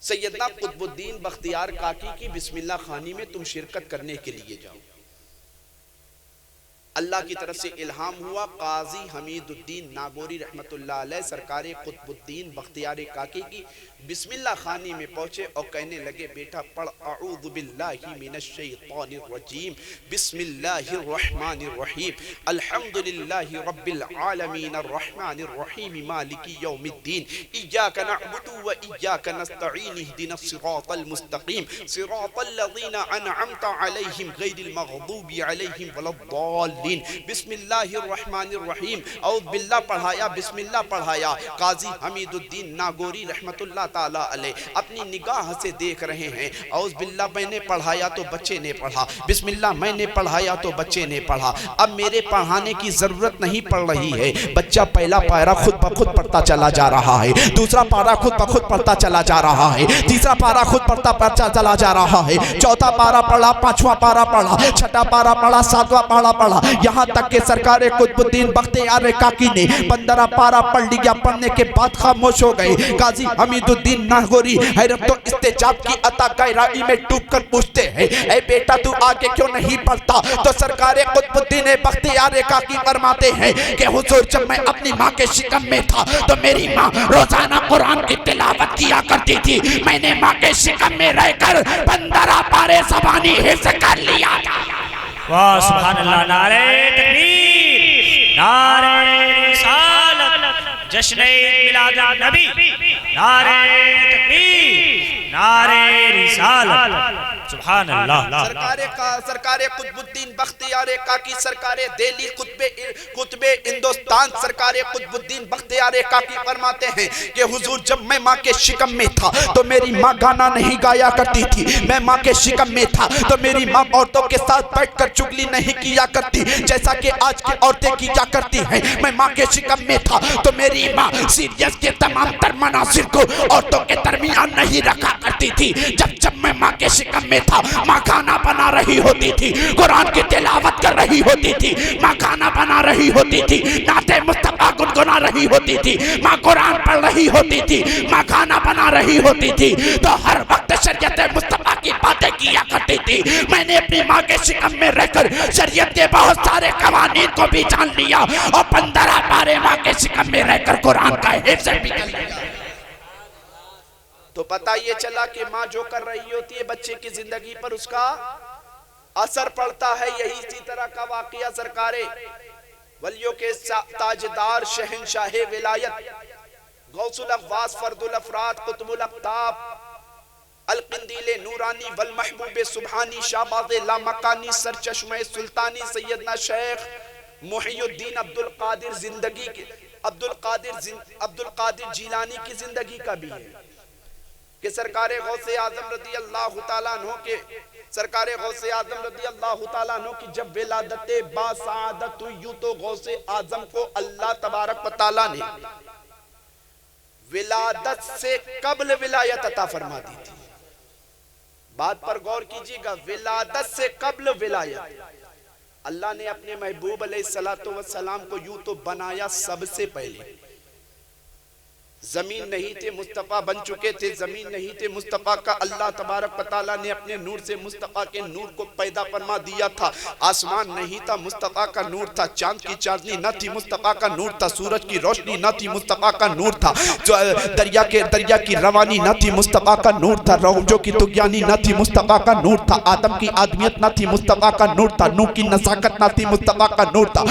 سیدنا قطب الدین بختیار کاکی کی بسم اللہ خوانی میں تم شرکت کرنے کے لیے جاؤ. اللہ کی طرف سے الہام ہوا. قاضی حمید الدین ناگوری رحمت اللہ علیہ سرکار قطب الدین بختیار کاکی کی بسم اللہ خوانی میں پہنچے اور کہنے لگے بیٹا پڑھ اعوذ باللہ من الشیطان الرجیم بسم اللہ الرحمن الرحیم الحمدللہ رب العالمین الرحمن الرحیم مالک یوم الدین ایاک نعبد و ایاک نستعین اہدنا الصراط المستقیم صراط الذین انعمت علیہم غیر المغضوب علیہم ولا الضالین. بسم اللہ الرحمن الرحیم اعوذ باللہ پڑھایا، بسم اللہ پڑھایا. قاضی حمید الدین ناگوری رحمت اللہ تعالی علیہ اپنی نگاہ سے دیکھ رہے ہیں. اعوذ باللہ میں نے پڑھایا تو بچے نے پڑھا، بسم اللہ میں نے پڑھایا تو بچے نے پڑھا. اب میرے پڑھانے کی ضرورت نہیں پڑ رہی ہے. بچہ پہلا پارہ خود بخود پڑھتا چلا جا رہا ہے، دوسرا پارہ خود بخود پڑھتا چلا جا رہا ہے، تیسرا پارہ خود پڑھتا چلا جا رہا ہے، چوتھا پارہ پڑھا، پانچواں پارہ پڑھا، چھٹا پارہ پڑھا، ساتواں پارہ پڑھا، یہاں تک کہ سرکار قطب الدین بختیار کاکی نے 15 پارہ پڑھ لیا. پڑھنے کے بعد خاموش ہو گئے. قاضی حمید الدین ناگوری حیرت و استعجاب کی عطا گہرائی میں ڈوب کر پوچھتے ہیں اے بیٹا تو آگے کیوں نہیں پڑھتا؟ تو سرکار قطب الدین بختیار کاکی فرماتے ہیں کہ حضور جب میں اپنی ماں کے شکم میں تھا تو میری ماں روزانہ قرآن کی تلاوت کیا کرتی تھی. میں نے ماں کے شکم میں رہ کر 15 پارے زبانی حفظ کر لیا تھا. واہ سبحان اللہ. نعرہ تکبیر، نعرہ رسالت، جشن میلاد النبی، نعرہ تکبیر، نعرہ رسالت. سبحان اللہ. سرکار قطب الدین بختیار کاکی سرکار دہلی قطب ہندوستان سرکار قطب الدین بختیار کاکی فرماتے ہیں کہ حضور جب میں ماں کے شکم میں تھا تو میری ماں گانا نہیں گایا کرتی تھی. میں ماں کے شکم میں تھا تو میری ماں عورتوں کے ساتھ بیٹھ کر چگلی نہیں کیا کرتی جیسا کہ آج کی عورتیں کیا کرتی ہیں. میں ماں کے شکم میں تھا تو میری ماں سیریس کے تمام تر مناظر کو عورتوں کے درمیان نہیں رکھا کرتی تھی. جب میں ماں کے شکم میں تھا ماں کھانا بنا رہی ہوتی تھی، قرآن کی تلاوت کر رہی ہوتی تھی، ماں کھانا بنا رہی ہوتی تھی، نعت مصطفیٰ گنگنا رہی ہوتی تھی، ماں قرآن پڑھ رہی ہوتی تھی، ماں کھانا بنا رہی ہوتی تھی. تو ہر وقت شریعت مصطفیٰ کی باتیں کیا کرتی تھی. میں نے اپنی ماں کے شکم میں رہ کر شریعت کے بہت سارے قوانین کو بھی جان لیا اور 15 پارے ماں کے شکم میں رہ کر قرآن کا حفظ بھی کر لیا. تو پتہ یہ چلا کہ ماں جو کر رہی ہوتی ہے بچے کی زندگی پر اس کا اثر پڑتا ہے. یہی اسی طرح کا واقعہ سرکار ولیوں کے تاجدار شہنشاہ ولایت غوث الاغواث فرد الافراد قطب الاقطاب القندیل نورانی والمحبوب سبحانی شہباز لامکانی سرچشمہ سلطانی سیدنا شیخ محی الدین عبدالقادر زندگی کے عبدالقادر جیلانی کی زندگی کا بھی ہے کہ سرکار غوث اعظم رضی اللہ تعالیٰ عنہ کے سرکار غوث اعظم رضی اللہ تعالیٰ عنہ کی جب ولادت با سعادت ہوئی یوں تو غوث اعظم کو اللہ تبارک و تعالیٰ نے ولادت سے قبل ولایت عطا فرما دی تھی. بات پر غور کیجئے گا, ولادت سے قبل ولایت. اللہ نے اپنے محبوب علیہ السلام کو یوں تو بنایا سب سے پہلے. زمین نہیں تھے, مصطفیٰ بن چکے تھے. زمین نہیں تھے, مصطفیٰ کا اللہ تبارک و تعالیٰ نے اپنے نور سے مصطفیٰ کے نور کو پیدا فرما دیا تھا. آسمان نہیں تھا, مصطفیٰ کا نور تھا. چاند کی چاندنی نہ تھی, مصطفیٰ کا نور تھا. سورج کی روشنی نہ تھی, مصطفیٰ کا نور تھا. دریا کی روانی نہ تھی, مصطفیٰ کا نور تھا. روجوں کی طغیانی نہ تھی, مصطفیٰ کا نور تھا. آدم کی آدمیت نہ تھی, مصطفیٰ کا نور تھا. نوح کی نزاکت نہ تھی, مصطفیٰ کا نور تھا.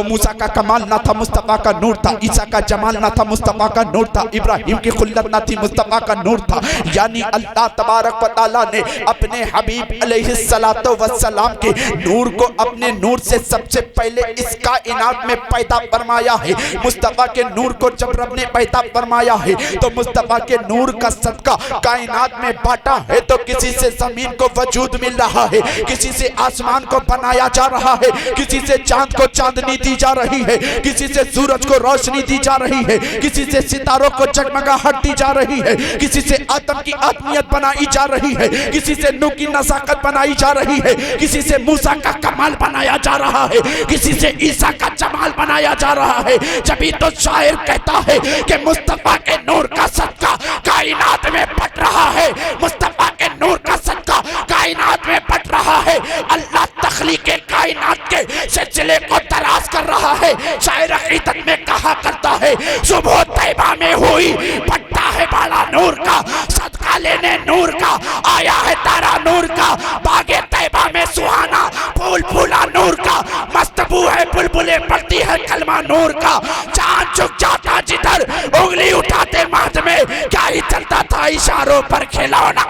موسیٰ کا کمال نہ تھا, مصطفیٰ کا نور تھا. عیسیٰ کا جمال نہ تھا, مصطفیٰ کا نور تھا. ابراہیم کی خلت نہ تھی, مصطفیٰ کا نور تھا. یعنی اللہ تبارک و تعالیٰ نے اپنے حبیب علیہ السلام کے نور کو اپنے نور سے سب سے پہلے اس کائنات میں پیدا فرمایا ہے. مصطفیٰ کے نور کو جب رب نے پیدا فرمایا ہے تو مصطفیٰ کے نور کا صدقہ کائنات میں بانٹا ہے. تو کسی سے زمین کو وجود مل رہا ہے, کسی سے آسمان کو بنایا جا رہا ہے, کسی سے چاند کو چاندنی دی جا رہی ہے, کسی سے سورج کو روشنی دی جا رہی ہے, کسی سے ستاروں کو جگمگاہٹ دی جا رہی ہے, کسی سے آدم کی آدمیت بنائی جا رہی ہے, کسی سے نوح کی نزاکت بنائی جا رہی ہے, کسی سے موسیٰ کا کمال بنایا جا رہا ہے, کسی سے عیسیٰ کا جمال بنایا جا رہا ہے. جبھی تو شاعر کہتا ہے کہ مصطفیٰ کے نور کا صدقہ کائنات میں بٹ رہا ہے, مصطفیٰ کے نور کا صدقہ کائنات میں بٹ رہا ہے. اللہ تخلیق کائنات کے سلسلے کو دراز کر رہا ہے. شاعر عقیدت میں کہا کرتا ہے, صبح طیبہ میں ہوئی پٹا ہے بالا نور کا, صدقہ لینے نور کا آیا ہے تارا نور کا. باغ طیبہ میں سہانا پھول پھولا نور کا, مست بو ہے بلبلیں پڑتی ہے کلمہ نور کا. چاند جھک جاتا جدھر انگلی اٹھاتے مہد میں, کیا ہی چلتا تھا اشاروں پر کھلونا.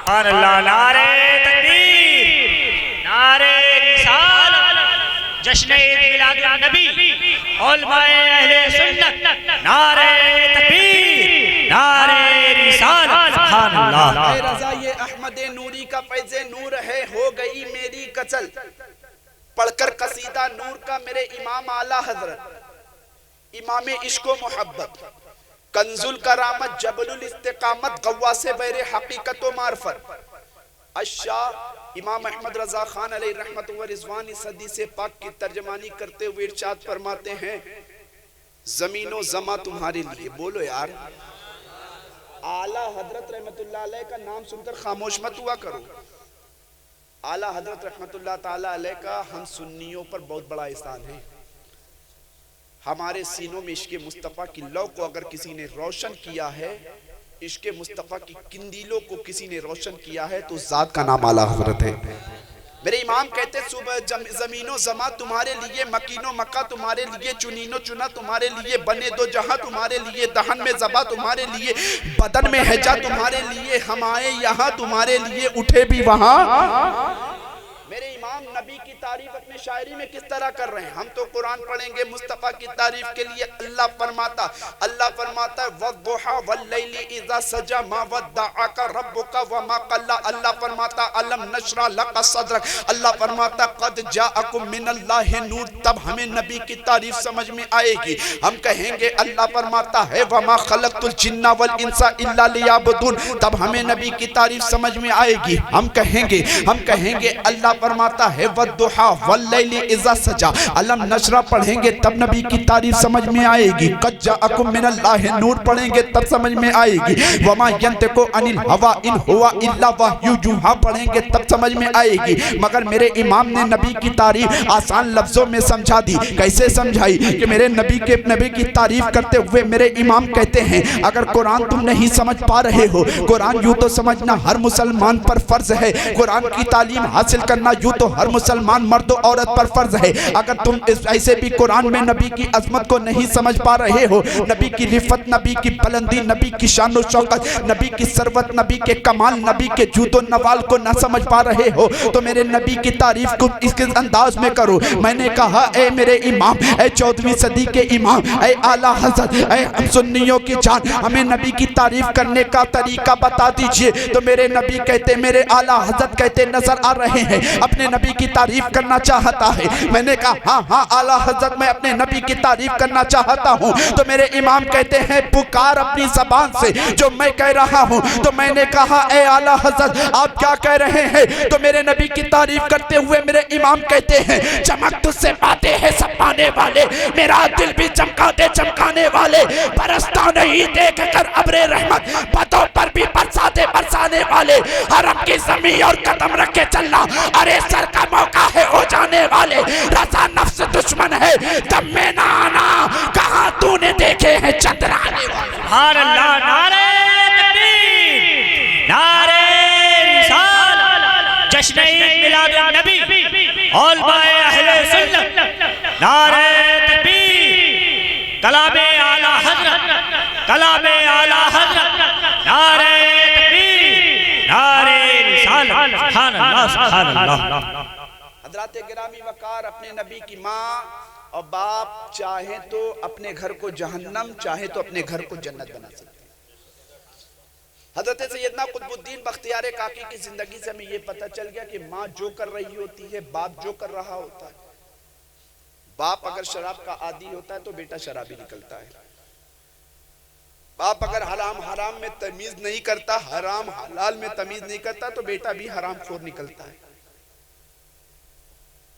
سبحان اللہ. نعرہ تکبیر, نعرہ رسالت, جشن عید میلاد النبی, علماء اہل سنت, نعرہ تکبیر, نعرہ رسالت. سبحان اللہ. اے رضا یہ احمد نوری کا فیض نور ہے, ہو گئی میری کچل. پڑھ کر قصیدہ نور کا میرے امام اعلیٰ حضرت امام عشق و محبت, کنز الکرامت, جبل الاستقامت, غواص بحر حقیقت و معرفت, الشاہ امام احمد رضا خان علیہ رحمت و رضوان اس حدیث پاک کی ترجمانی کرتے ہوئے ارشاد فرماتے ہیں, زمین و زماں تمہارے لیے. بولو یار. اعلیٰ حضرت رحمت اللہ علیہ کا نام سن کر خاموش مت ہوا کرو. اعلیٰ حضرت رحمت اللہ تعالیٰ علیہ کا ہم سنیوں پر بہت بڑا احسان ہے. ہمارے سینوں میں عشق مصطفیٰ کی لو کو اگر کسی نے روشن کیا ہے, عشق مصطفیٰ کی کندیلوں کو کسی نے روشن کیا ہے, تو ذات کا نام اعلیٰ حضرت ہے. میرے امام کہتے صبح زمین و زماں تمہارے لیے, مکین و مکہ تمہارے لیے, چنین و چنا تمہارے لیے, بنے دو جہاں تمہارے لیے, دہن میں زبا تمہارے لیے, بدن میں ہجا تمہارے لیے, ہم آئے یہاں تمہارے لیے, اٹھے بھی وہاں. میرے امام نبی کی تعریف اپنے شاعری میں کس طرح کر رہے ہیں. ہم تو قرآن پڑھیں گے مصطفیٰ کی تعریف کے لیے. اللہ فرماتا ہے وَالضُّحَى وَاللَّيْلِ إِذَا سَجَى مَا وَدَّعَكَ رَبُّكَ وَمَا قَلَّى. اللہ فرماتا أَلَمْ نَشْرَحْ لَكَ صَدْرَكَ. اللہ فرماتا قَدْ جَاءَكُم مِّنَ اللَّهِ نُورٌ. تب ہمیں نبی کی تعریف سمجھ میں آئے گی. ہم کہیں گے اللہ فرماتا ہے وَمَا خَلَقْتُ الْجِنَّ وَالْإِنسَ إِلَّا لِيَعْبُدُونِ. تب ہمیں نبی کی تعریف سمجھ میں آئے گی. ہم کہیں گے اللہ فرماتا ہے وَالضُّحَى وَاللَّيْلِ إِذَا سَجَى. علم نشرہ پڑھیں گے تب نبی کی تعریف سمجھ میں آئے گی. قَدْ جَاءَكُم مِّنَ اللَّهِ نور پڑھیں گے تب سمجھ میں آئے گی. وَمَا يَنْطِقُ عَنِ الْهَوَىٰ إِنْ هُوَ إِلَّا وَحْيٌ يُوحَىٰ پڑھیں گے تب سمجھ میں آئے گی. مگر میرے امام نے نبی کی تعریف آسان لفظوں میں سمجھا دی. کیسے سمجھائی کہ میرے نبی کی تعریف کرتے ہوئے میرے امام کہتے ہیں اگر قرآن تم نہیں سمجھ پا رہے ہو, قرآن یوں تو سمجھنا ہر مسلمان پر فرض ہے. قرآن کی تعلیم حاصل کرنا یوں تو ہر مسلمان مرد و عورت پر فرض ہے. اگر تم ایسے بھی قرآن میں نبی کی عظمت کو نہیں سمجھ پا رہے ہو, نبی کی رفت, نبی کی بلندی, نبی کی شان و شوکت, نبی کی ثروت, نبی کے کمال, نبی کے جود و نوال کو نہ سمجھ پا رہے ہو, تو میرے نبی کی تعریف کو اس کے انداز میں کرو. میں نے کہا اے میرے امام, اے 14ویں صدی کے امام, اے اعلیٰ حضرت, اے ہم سنیوں کی جان, ہمیں نبی کی تعریف کرنے کا طریقہ بتا دیجئے. تو میرے نبی کہتے, میرے اعلیٰ حضرت کہتے نظر آ رہے ہیں اپنے نبی کی تعریف کرنا چاہتا ہے. میں نے کہا ہاں ہاں اعلیٰ حضرت میں اپنے نبی کی تعریف کرنا چاہتا ہوں. تو میرے امام کہتے ہیں پکار اپنی زبان سے جو میں کہہ رہا ہوں. تو میں نے کہا اے اعلیٰ حضرت آپ کیا کہہ رہے ہیں؟ تو میرے نبی کی تعریف کرتے ہوئے میرے امام کہتے ہیں چمک تجھ سے پاتے ہیں سب پانے والے, میرا دل بھی چمکا دے چمکانے والے, برستا نہیں دیکھ کر ابر رحمت, بتوں پر بھی برسا دے برسانے والے, حرم کی زمین اور قدم رکھے چلنا, ارے سر کا موقع ہے ہو جانے والے, رضا نفس دشمن ہے دم میں نہ آنا, کہاں تو نے دیکھے ہیں چندرانے والے. سبحان اللہ. نعرہ تکبیر, نعرہ رسالت, جشن عید میلاد النبی, علماء اہل سنت, نعرہ تکبیر, کلام اعلیٰ حضرت, کلام اعلیٰ حضرت, نعرہ تکبیر, نعرہ رسالت. سبحان اللہ سبحان اللہ. حضرات گرامی وقار, اپنے نبی کی ماں اور باپ چاہیں تو اپنے گھر کو جہنم, چاہیں تو اپنے گھر کو جنت بنا سکتے ہیں. حضرت سیدنا قطب الدین بختیار کاکی کی زندگی سے ہمیں یہ پتہ چل گیا کہ ماں جو کر رہی ہوتی ہے, باپ جو کر رہا ہوتا ہے. باپ اگر شراب کا عادی ہوتا ہے تو بیٹا شرابی نکلتا ہے. باپ اگر حرام میں تمیز نہیں کرتا, حرام حلال میں تمیز نہیں کرتا, تو بیٹا بھی حرام خور نکلتا ہے.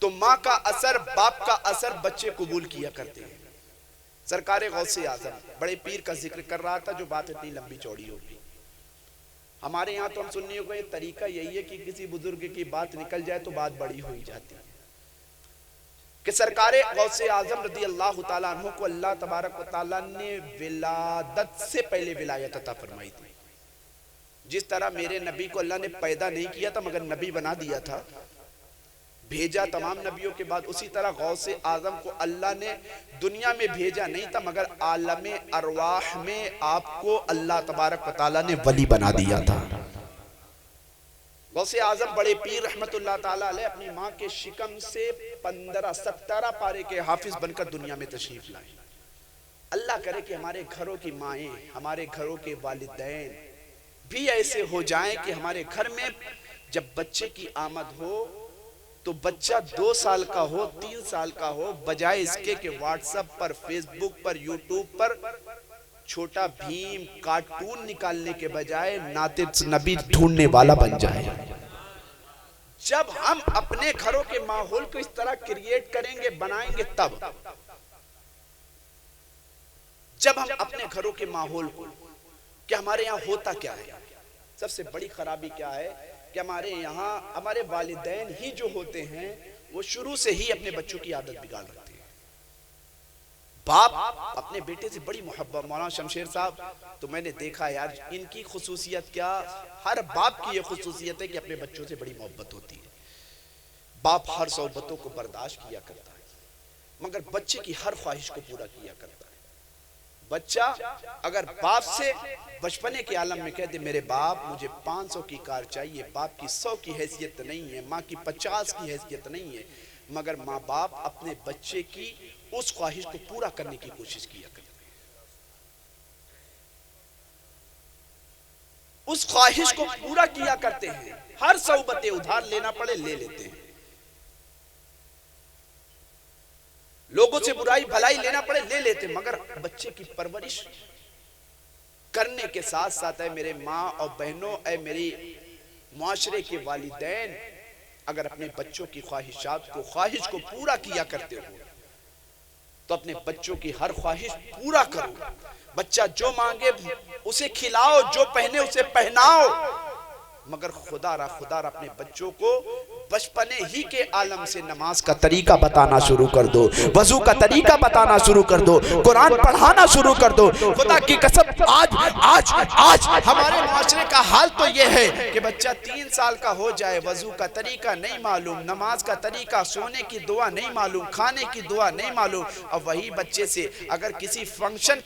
تو ماں کا اثر, باپ کا اثر بچے قبول کیا کرتے ہیں. سرکار غوث اعظم بڑے پیر کا ذکر کر رہا تھا, جو بات اتنی لمبی چوڑی ہوگی. ہمارے ہاں تو ہم سنیوں کا یہ طریقہ یہی ہے کہ کسی بزرگ کی بات نکل جائے تو بات بڑی ہوئی جاتی ہے. کہ سرکار غوث اعظم رضی اللہ تعالیٰ عنہ کو اللہ تبارک و تعالیٰ نے ولادت سے پہلے ولایت عطا فرمائی تھی. جس طرح میرے نبی کو اللہ نے پیدا نہیں کیا تھا مگر نبی بنا دیا تھا, بھیجا تمام نبیوں کے بعد, اسی طرح غوث اعظم کو اللہ نے دنیا میں بھیجا نہیں تھا مگر عالم ارواح میں آپ کو اللہ تبارک و تعالیٰ نے ولی بنا دیا تھا. غوث اعظم بڑے پیر رحمت اللہ تعالیٰ علیہ اپنی ماں کے شکم سے 15-17 پارے کے حافظ بن کر دنیا میں تشریف لائے. اللہ کرے کہ ہمارے گھروں کی مائیں, ہمارے گھروں کے والدین بھی ایسے ہو جائیں کہ ہمارے گھر میں جب بچے کی آمد ہو تو بچہ 2 سال کا ہو, 3 سال کا ہو, بجائے اس کے کہ واٹس ایپ پر, فیس بک پر, یوٹیوب پر چھوٹا بھیم کارٹون نکالنے کے بجائے نعت نبی ڈھونڈنے والا بن جائے. جب ہم اپنے گھروں کے ماحول کو اس طرح کریٹ کریں گے, بنائیں گے, تب جب ہم اپنے گھروں کے ماحول کو, کہ ہمارے یہاں ہوتا کیا ہے, سب سے بڑی خرابی کیا ہے کہ ہمارے یہاں ہمارے والدین ہی جو ہوتے ہیں وہ شروع سے ہی اپنے بچوں کی عادت بگاڑ رکھتے ہیں. باپ اپنے بیٹے سے بڑی محبت, مولانا شمشیر صاحب تو میں نے دیکھا یار ان کی خصوصیت کیا, ہر باپ کی یہ خصوصیت ہے کہ اپنے بچوں سے بڑی محبت ہوتی ہے. باپ ہر صحبتوں کو برداشت کیا کرتا ہے مگر بچے کی ہر خواہش کو پورا کیا کرتا ہے. بچہ اگر باپ سے بچپنے کے عالم میں کہہ دے میرے باپ مجھے 500 کی کار چاہیے, باپ کی 100 کی حیثیت نہیں ہے, ماں کی 50 کی حیثیت نہیں ہے, مگر ماں باپ اپنے بچے کی اس خواہش کو پورا کرنے کی کوشش کیا کرتے ہیں. اس خواہش کو پورا کیا کرتے ہیں, ہر صحبت ادھار لینا پڑے لے لیتے ہیں, لوگوں سے برائی بھلائی لینا پڑے لے لیتے ہیں, مگر بچے کی پرورش کرنے کے ساتھ ساتھ اے میرے ماں اور بہنوں, اے میری معاشرے کے والدین, اگر اپنے بچوں کی خواہش کو پورا کیا کرتے ہو تو اپنے بچوں کی ہر خواہش پورا کرو. بچہ جو مانگے اسے کھلاؤ, جو پہنے اسے پہناؤ, مگر خدا را اپنے بچوں کو بچپنے ہی کے عالم سے نماز کا طریقہ بتانا شروع کر دو، وضو کا طریقہ بتانا شروع کر دو، قرآن پڑھانا شروع کر دو۔ خدا کی قسم آج ہمارے معاشرے کا حال تو یہ ہے کہ بچہ 3 سال کا ہو جائے، وضو کا طریقہ نہیں معلوم، نماز کا طریقہ، سونے کی دعا نہیں معلوم، کھانے کی دعا نہیں معلوم، اور وہی بچے سے اگر کسی فنکشن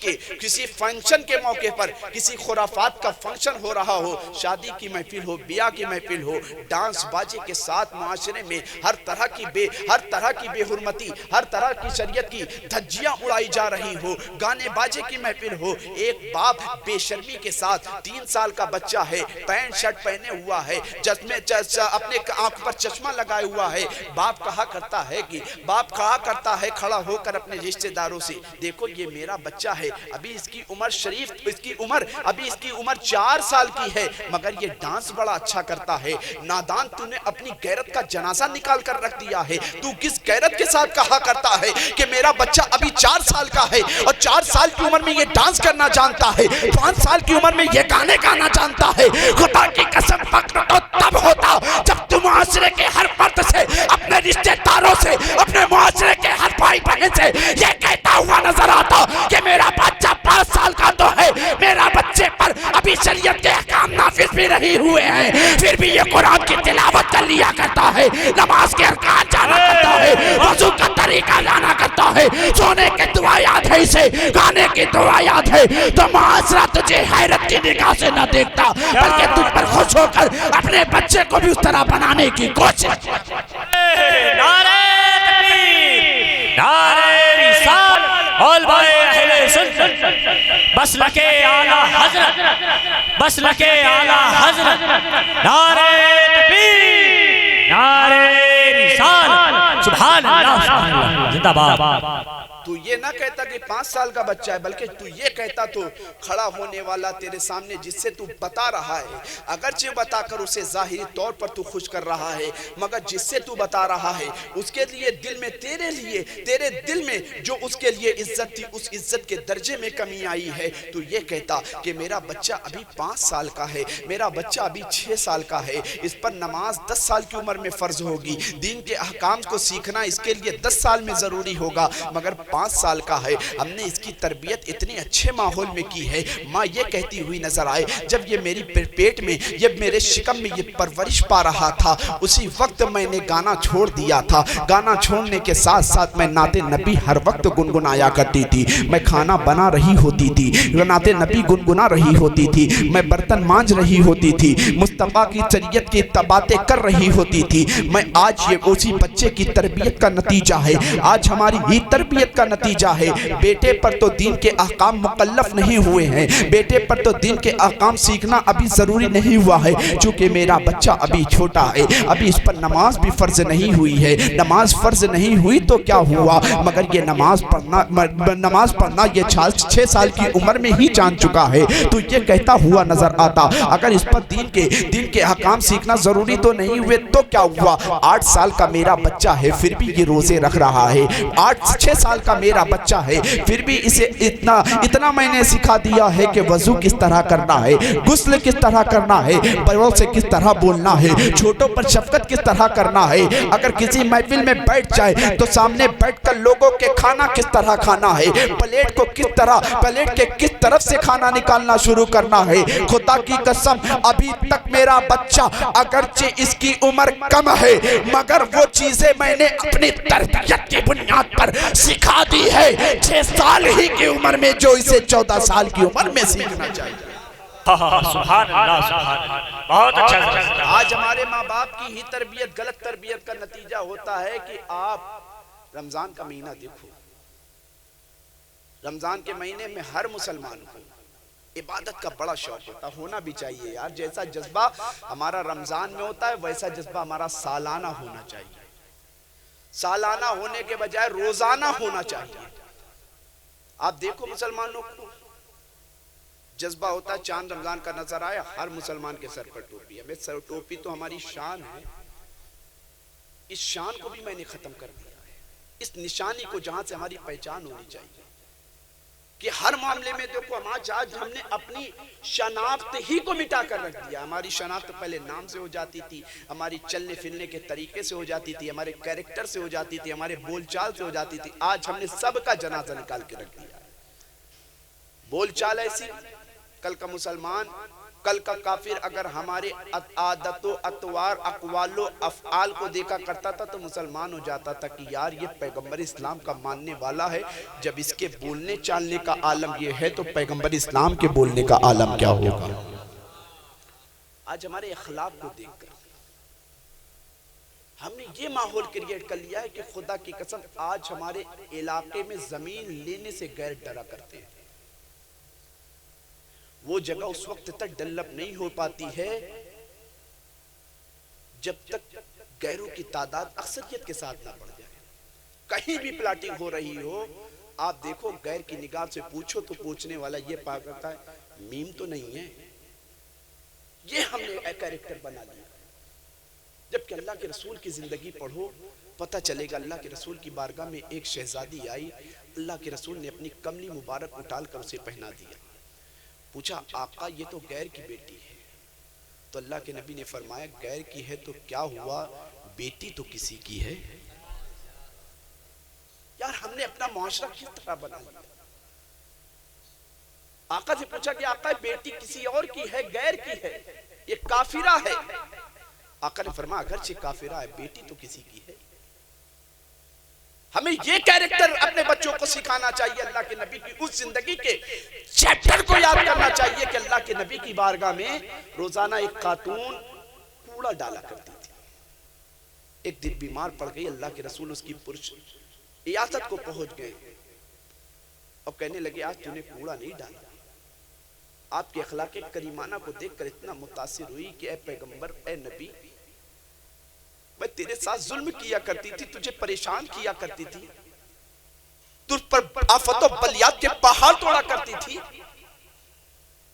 کے موقع پر کسی خرافات کا فنکشن ہو رہا ہو، شادی کی محفل ہو، بیاہ کی محفل ہو، ڈانس باجے کے ساتھ معاشرے میں ہر طرح کی بے حرمتی، ہر طرح کی شریعت کی دھجیاں اڑائی جا رہی ہو، گانے باجے کی محفل ہو، ایک باپ بے شرمی کے ساتھ 3 سال کا بچہ ہے، پینٹ شرٹ پہنے ہوا ہے، اپنے آنکھ پر چشمہ لگائے ہوا ہے، باپ کہا کرتا ہے کھڑا ہو کر اپنے رشتہ داروں سے، دیکھو یہ میرا بچہ ہے، ابھی اس کی عمر 4 سال کی ہے، مگر یہ ڈانس بڑا اچھا کرتا ہے۔ نادان، تو نے اپنی غیرت کا جنازہ نکال کر رکھ دیا ہے، تو کس غیرت کے ساتھ کہا کرتا ہے کہ میرا بچہ ابھی 4 سال کا ہے اور 4 سال کی عمر میں یہ ڈانس کرنا جانتا ہے، 5 سال کی عمر میں یہ گانے گانا جانتا ہے۔ خدا کی قسم فخر تو تب ہوتا جب تم معاشرے کے ہر فرد سے، اپنے رشتہ داروں سے، اپنے معاشرے کے ہر بھائی بہن سے یہ کہتا ہوا نظر آتا کہ میرا بچہ 5 سال کا تو ہے، میرا بچے پر ابھی شریعت کے احکام نافذ بھی نہیں ہوئے ہیں، پھر بھی یہ قرآن کی تلاوت کر لیا کرتا ہے، نماز کے ارکان جانا کرتا ہے، وضو کا طریقہ جانا کرتا ہے، سونے کے دعا یاد ہے اسے، گانے کی دعا یاد ہے، تو معاشرہ تجھے حیرت کی نگاہ سے نہ دیکھتا بلکہ تجھ پر خوش ہو کر اپنے بچے کو بھی اس طرح بنانے کی کوشش۔ نعرہ تکبیر، نعرہ رسالت، علماء اہل سنت، مسلک اعلیٰ حضرت، مسلک اعلیٰ حضرت، نعرہ تکبیر، نعرہ رسالت، سبحان اللہ، سبحان اللہ، زندہ باد۔ تو یہ نہ کہتا کہ 5 سال کا بچہ ہے، بلکہ تو یہ کہتا تو کھڑا ہونے والا تیرے سامنے جس سے تو بتا رہا ہے، اگرچہ بتا کر اسے ظاہری طور پر تو خوش کر رہا ہے، مگر جس سے تو بتا رہا ہے اس کے لیے دل میں تیرے دل میں جو اس کے لیے عزت تھی، اس عزت کے درجے میں کمی آئی ہے، تو یہ کہتا کہ میرا بچہ ابھی 5 سال کا ہے، میرا بچہ ابھی 6 سال کا ہے، اس پر نماز 10 سال کی عمر میں فرض ہوگی، دین کے احکام کو سیکھنا اس کے لیے 10 سال میں ضروری ہوگا، مگر 5 سال کا ہے، ہم نے اس کی تربیت اتنے اچھے ماحول میں کی ہے، ماں یہ کہتی ہوئی نظر آئے جب یہ میری پیٹ میں، یہ میرے شکم میں یہ پرورش پا رہا تھا، اسی وقت میں نے گانا چھوڑ دیا تھا، گانا چھوڑنے کے ساتھ ساتھ میں نعت نبی ہر وقت گنگنایا کرتی تھی، میں کھانا بنا رہی ہوتی تھی، نعت نبی گنگنا رہی ہوتی تھی، میں برتن مانج رہی ہوتی تھی، مصطفیٰ کی شریعت کی باتیں کر رہی ہوتی تھی، میں آج یہ اسی بچے کی تربیت کا نتیجہ ہے، آج ہماری ہی تربیت کا نتیجہ ہے، بیٹے پر تو دین کے احکام مکلف نہیں ہوئے ہیں، بیٹے پر تو دین کے احکام سیکھنا ابھی ضروری نہیں ہوا ہے، چونکہ میرا بچہ ابھی چھوٹا ہے، ابھی اس پر نماز بھی فرض نہیں ہوئی ہے، نماز فرض نہیں ہوئی تو کیا ہوا، مگر یہ نماز پڑھنا یہ 6 سال کی عمر میں ہی جان چکا ہے، تو یہ کہتا ہوا نظر آتا اگر اس پر دین کے احکام سیکھنا ضروری تو نہیں ہوئے تو کیا ہوا، 8 سال کا میرا بچہ ہے پھر بھی یہ روزے رکھ رہا ہے، 6 سال کا میرا بچہ ہے پھر بھی اسے اتنا میں نے سکھا دیا ہے کہ وضو کس طرح کرنا ہے، غسل کس طرح کرنا ہے، بڑوں سے کس طرح بولنا ہے، چھوٹوں پر شفقت کس طرح کرنا ہے، اگر کسی محفل میں بیٹھ جائے تو سامنے بیٹھ کر لوگوں کے کھانا کس طرح کھانا ہے، پلیٹ کے کس طرف سے کھانا نکالنا شروع کرنا ہے۔ خدا کی قسم ابھی تک میرا بچہ اگرچہ اس کی عمر کم ہے مگر وہ چیزیں میں نے اپنی تربیت کی بنیاد پر سکھا دی ہے، 6 سال ہی کی عمر میں جو اسے 14 سال کی عمر میں سیکھنا چاہیے۔ سبحان اللہ، سبحان اللہ، بہت اچھا۔ آج ہمارے ماں باپ کی ہی تربیت، غلط تربیت کا نتیجہ ہوتا ہے کہ آپ رمضان کا مہینہ دیکھو، رمضان کے مہینے میں ہر مسلمان کو عبادت کا بڑا شوق ہونا بھی چاہیے یار، جیسا جذبہ ہمارا رمضان میں ہوتا ہے ویسا جذبہ ہمارا سالانہ ہونا چاہیے، سالانہ ہونے کے بجائے روزانہ ہونا چاہیے۔ آپ دیکھو مسلمانوں کو جذبہ ہوتا ہے، چاند رمضان کا نظر آیا ہر مسلمان کے سر پر ٹوپی ہے، سر ٹوپی تو ہماری شان ہے، اس شان کو بھی میں نے ختم کر دیا ہے، اس نشانی کو جہاں سے ہماری پہچان ہونی چاہیے، کہ ہر معاملے میں دیکھو آج ہم نے اپنی شناخت ہی کو مٹا کر رکھ دیا. ہماری شناخت پہلے نام سے ہو جاتی تھی, ہماری چلنے پھرنے کے طریقے سے ہو جاتی تھی, ہمارے کیریکٹر سے ہو جاتی تھی, ہمارے بول چال سے ہو جاتی تھی. آج ہم نے سب کا جنازہ نکال کے رکھ دیا. بول چال ایسی, کل کا مسلمان کل کا کافر اگر ہمارے عادت و اطوار اقوال و افعال کو دیکھا کرتا تھا تو مسلمان ہو جاتا تھا کہ یار یہ پیغمبر اسلام کا ماننے والا ہے. جب اس کے بولنے چالنے کا عالم یہ ہے تو پیغمبر اسلام کے بولنے کا عالم کیا ہوگا. آج ہمارے اخلاق کو دیکھ کر ہم نے یہ ماحول کریٹ کر لیا ہے کہ خدا کی قسم آج ہمارے علاقے میں زمین لینے سے غیر ڈرا کرتے ہیں. وہ جگہ اس وقت تک ڈیولپ نہیں ہو پاتی ہے جب تک غیروں کی تعداد اکثریت کے ساتھ نہ بڑھ جائے. کہیں بھی پلاٹنگ ہو رہی ہو, آپ دیکھو غیر کی نگاہ سے پوچھو تو پوچھنے والا یہ پا کرتا ہے میم تو نہیں ہے. یہ ہم نے ایک کیریکٹر بنا لیا. جبکہ اللہ کے رسول کی زندگی پڑھو پتہ چلے گا. اللہ کے رسول کی بارگاہ میں ایک شہزادی آئی, اللہ کے رسول نے اپنی کملی مبارک اٹھال کر اسے پہنا دیا. پوچھا آقا یہ تو غیر کی بیٹی ہے. تو اللہ کے نبی نے فرمایا غیر کی ہے تو کیا ہوا, بیٹی تو کسی کی ہے. یار ہم نے اپنا معاشرہ کس طرح بنا لیا. آقا سے پوچھا کہ آقا بیٹی کسی اور کی ہے, غیر کی ہے, یہ کافرہ ہے. آقا نے فرمایا اگرچہ کافرہ ہے بیٹی تو کسی کی ہے. ہمیں یہ کیریکٹر اپنے بچوں کو سکھانا چاہیے. اللہ کے نبی کی اس زندگی کے چیپٹر کو یاد کرنا چاہیے کہ اللہ کے نبی کی بارگاہ میں روزانہ ایک خاتون کوڑا ڈالا کرتی تھی. ایک دن بیمار پڑ گئی, اللہ کے رسول اس کی پرش عیادت کو پہنچ گئے اور کہنے لگے آج تو نے کوڑا نہیں ڈالا. آپ کے اخلاق کریمانہ کو دیکھ کر اتنا متاثر ہوئی کہ اے پیغمبر اے نبی میں تیرے ساتھ ظلم کیا کرتی تھی, تجھے پریشان کیا کرتی تھی, تجھ پر آفت و بلیات کے پہاڑ توڑا کرتی تھی,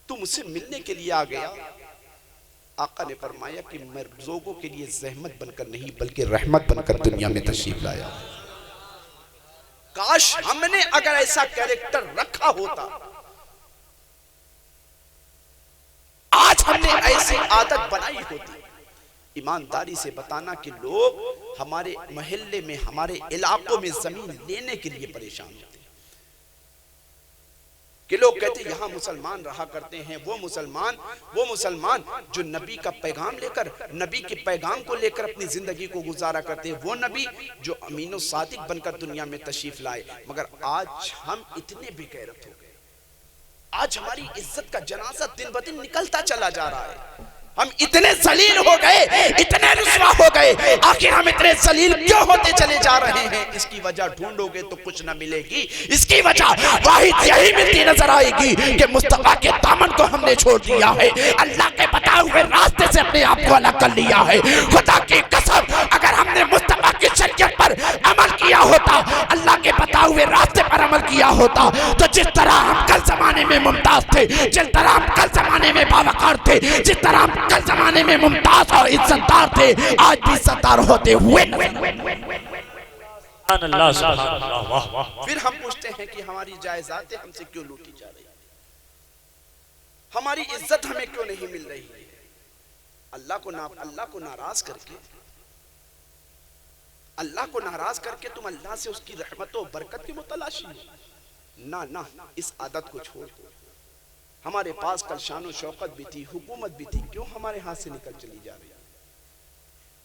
تو مجھ سے ملنے کے لیے آ گیا. آقا نے فرمایا کہ میں لوگوں کے لیے زحمت بن کر نہیں بلکہ رحمت بن کر دنیا میں تشریف لایا. کاش ہم نے اگر ایسا کیریکٹر رکھا ہوتا, آج ہم نے ایسی عادت بنائی ہوتی. ایمانداری سے بتانا کہ لوگ ہمارے محلے میں ہمارے علاقوں میں زمین لینے کے لیے پریشان ہوتے ہیں. کہ لوگ کہتے ہیں یہاں مسلمان رہا کرتے ہیں, وہ مسلمان جو نبی کا پیغام لے کر, نبی کے پیغام کو لے کر اپنی زندگی کو گزارا کرتے ہیں, وہ نبی جو امین و صادق بن کر دنیا میں تشریف لائے. مگر آج ہم اتنے بے غیرت ہو گئے, آج ہماری عزت کا جنازہ دن بدن نکلتا چلا جا رہا ہے. ہم اتنے ذلیل ہو گئے, اتنے رسوا ہو گئے. آخر ہم اتنے ذلیل کیوں ہوتے چلے جا رہے ہیں؟ اس کی وجہ ڈھونڈو گے تو کچھ نہ ملے گی. اس کی وجہ واحد یہی ملتی نظر آئے گی کہ مصطفیٰ کے دامن کو ہم نے چھوڑ دیا ہے, اللہ کے بتائے ہوئے راستے سے اپنے آپ کو الگ کر لیا ہے. خدا کی قسم اگر ہم نے مصطفیٰ کی شریعت پر عمل کیا ہوتا, اللہ کے بتائے ہوئے راستے پر عمل کیا ہوتا, تو جس طرح ہم کل زمانے میں ممتاز تھے, جس طرح ہم کل زمانے میں باوقار تھے, جس طرح ہم کل زمانے میں ممتاز اور عزتدار تھے, آج بھی عزتدار ہوتے ہوئے. پھر ہم پوچھتے ہیں کہ ہماری جائیدادیں ہم سے کیوں لوٹی جا رہی, ہماری عزت ہمیں کیوں نہیں مل رہی ہے. اللہ کو ناراض کر کے تم اللہ سے اس کی رحمت و برکت کی متلاشی ہو. نہ اس عادت کو چھوڑ. ہمارے پاس کل شان و شوقت بھی تھی, حکومت بھی تھی, کیوں ہمارے ہاتھ سے نکل چلی جا رہی ہے؟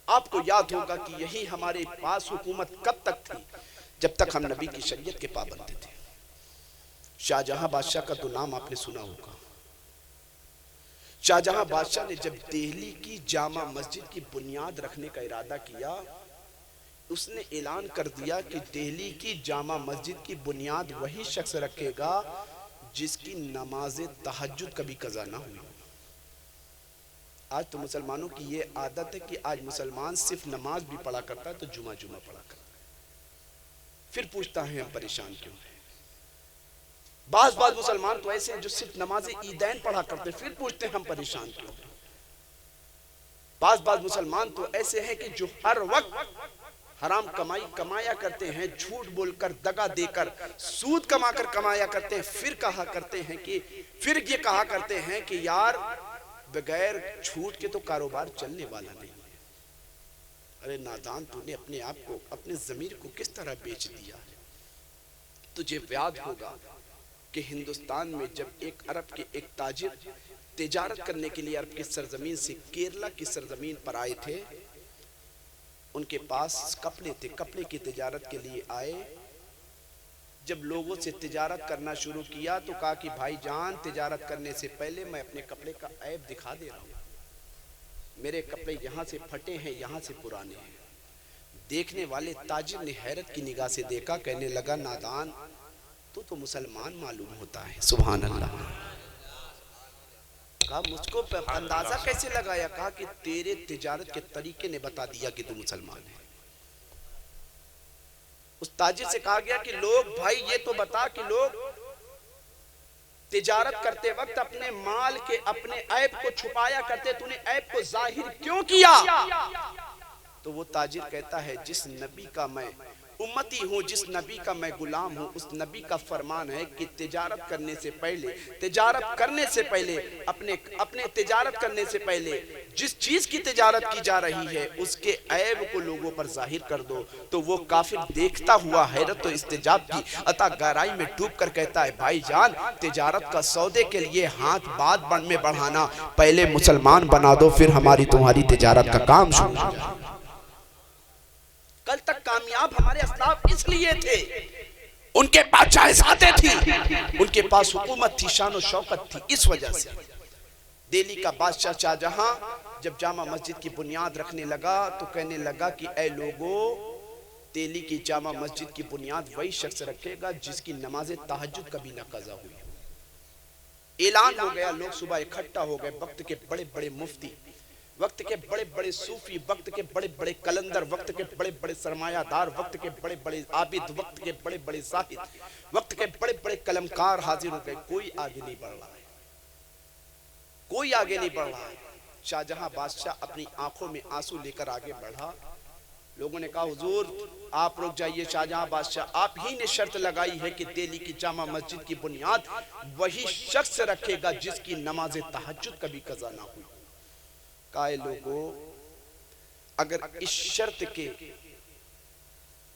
آپ کو یاد ہوگا کہ یہی ہمارے پاس حکومت کب تک تھی, جب تک ہم نبی کی شریعت کے پابند تھے. شاہجہاں بادشاہ کا تو نام آپ نے سنا ہوگا. شاہجہاں بادشاہ نے جب دہلی کی جامع مسجد کی بنیاد رکھنے کا ارادہ کیا, اس نے اعلان کر دیا کہ دہلی کی جامع مسجد کی بنیاد وہی شخص رکھے گا جس کی نماز تہجد کبھی قضا نہ ہوئی. آج تو مسلمانوں کی یہ عادت ہے کہ آج مسلمان صرف نماز بھی پڑھا کرتا ہے تو جمعہ پڑھا کرتا ہے. پھر پوچھتا ہے ہم پریشان کیوں ہیں. بعض مسلمان تو ایسے ہیں جو صرف نماز عیدین پڑھا کرتے ہیں, پھر پوچھتے ہیں ہم پریشان کیوں ہیں. بعض مسلمان تو ایسے ہیں کہ جو ہر وقت حرام کمائی کمایا کرتے ہیں، جھوٹ بول کر، دگا دے کر، سود کما کر کمایا کرتے ہیں، پھر یہ کہا کرتے ہیں کہ یار بغیر جھوٹ کے تو کاروبار چلنے والا نہیں ہے۔ ارے نادان، تو نے اپنے آپ کو، اپنے ضمیر کو کس طرح بیچ دیا ہے؟ تجھے یاد ہوگا کہ ہندوستان میں جب ایک عرب کے ایک تاجر تجارت کرنے کے لیے عرب کی سرزمین سے کیرلا کی سرزمین پر آئے تھے، ان کے پاس کپڑے تھے، کپڑے کی تجارت کے لیے آئے۔ جب لوگوں سے تجارت کرنا شروع کیا تو کہا کہ بھائی جان، تجارت کرنے سے پہلے میں اپنے کپڑے کا عیب دکھا دے رہا ہوں، میرے کپڑے یہاں سے پھٹے ہیں، یہاں سے پرانے ہیں۔ دیکھنے والے تاجر نے حیرت کی نگاہ سے دیکھا، کہنے لگا نادان، تو مسلمان معلوم ہوتا ہے۔ سبحان اللہ۔ کہا مجھ کو اندازہ کیسے لگایا؟ کہا کہ تیرے تجارت کے طریقے نے بتا دیا کہ تو مسلمان ہے۔ اس تاجر سے کہا گیا کہ لوگ، بھائی یہ تو بتا کہ لوگ تجارت کرتے وقت اپنے مال کے اپنے عیب کو چھپایا کرتے، تو نے عیب کو ظاہر کیوں کیا؟ تو وہ تاجر کہتا ہے جس نبی کا میں امتی ہوں، جس نبی کا میں غلام ہوں، اس نبی کا فرمان ہے کہ تجارت کرنے سے پہلے اپنے تجارت کرنے سے پہلے جس چیز کی تجارت کی جا رہی ہے اس کے عیب کو لوگوں پر ظاہر کر دو۔ تو وہ کافر دیکھتا ہوا حیرت و استعجاب کی عطا گہرائی میں ڈوب کر کہتا ہے بھائی جان، تجارت کا سودے کے لیے ہاتھ بات میں بڑھانا، پہلے مسلمان بنا دو، پھر ہماری تمہاری تجارت کا کام شروع ہو جائے۔ کل تک کامیاب ہمارے اسلاف اس لیے تھے، ان کے پاس جائیدادیں تھی، ان کے پاس حکومت تھی، شان و شوکت تھی۔ اس وجہ سے دہلی کا بادشاہ شاہ جہاں جب جامع مسجد کی بنیاد رکھنے لگا تو کہنے لگا کہ اے لوگو، دہلی کی جامع مسجد کی بنیاد وہی شخص رکھے گا جس کی نماز تہجد کبھی نہ قضا ہوئی۔ اعلان ہو گیا، لوگ صبح اکٹھا ہو گئے، وقت کے بڑے بڑے مفتی، وقت کے بڑے بڑے صوفی، وقت کے بڑے بڑے کلندر، وقت کے بڑے بڑے سرمایہ دار، وقت کے بڑے بڑے عابد، وقت کے بڑے بڑے زاہد، وقت کے بڑے بڑے قلمکار حاضر ہو گئے۔ کوئی آگے نہیں بڑھ رہا ہے، کوئی آگے نہیں بڑھ رہا ہے۔ شاہ جہاں بادشاہ اپنی آنکھوں میں آنسو لے کر آگے بڑھا۔ لوگوں نے کہا حضور آپ رک جائیے، شاہ جہاں بادشاہ آپ ہی نے شرط لگائی ہے کہ دہلی کی جامع مسجد کی بنیاد وہی شخص رکھے گا جس کی نماز تہجد کبھی قضا نہ ہوئی۔ کہا لوگوں، اگر اس شرط کے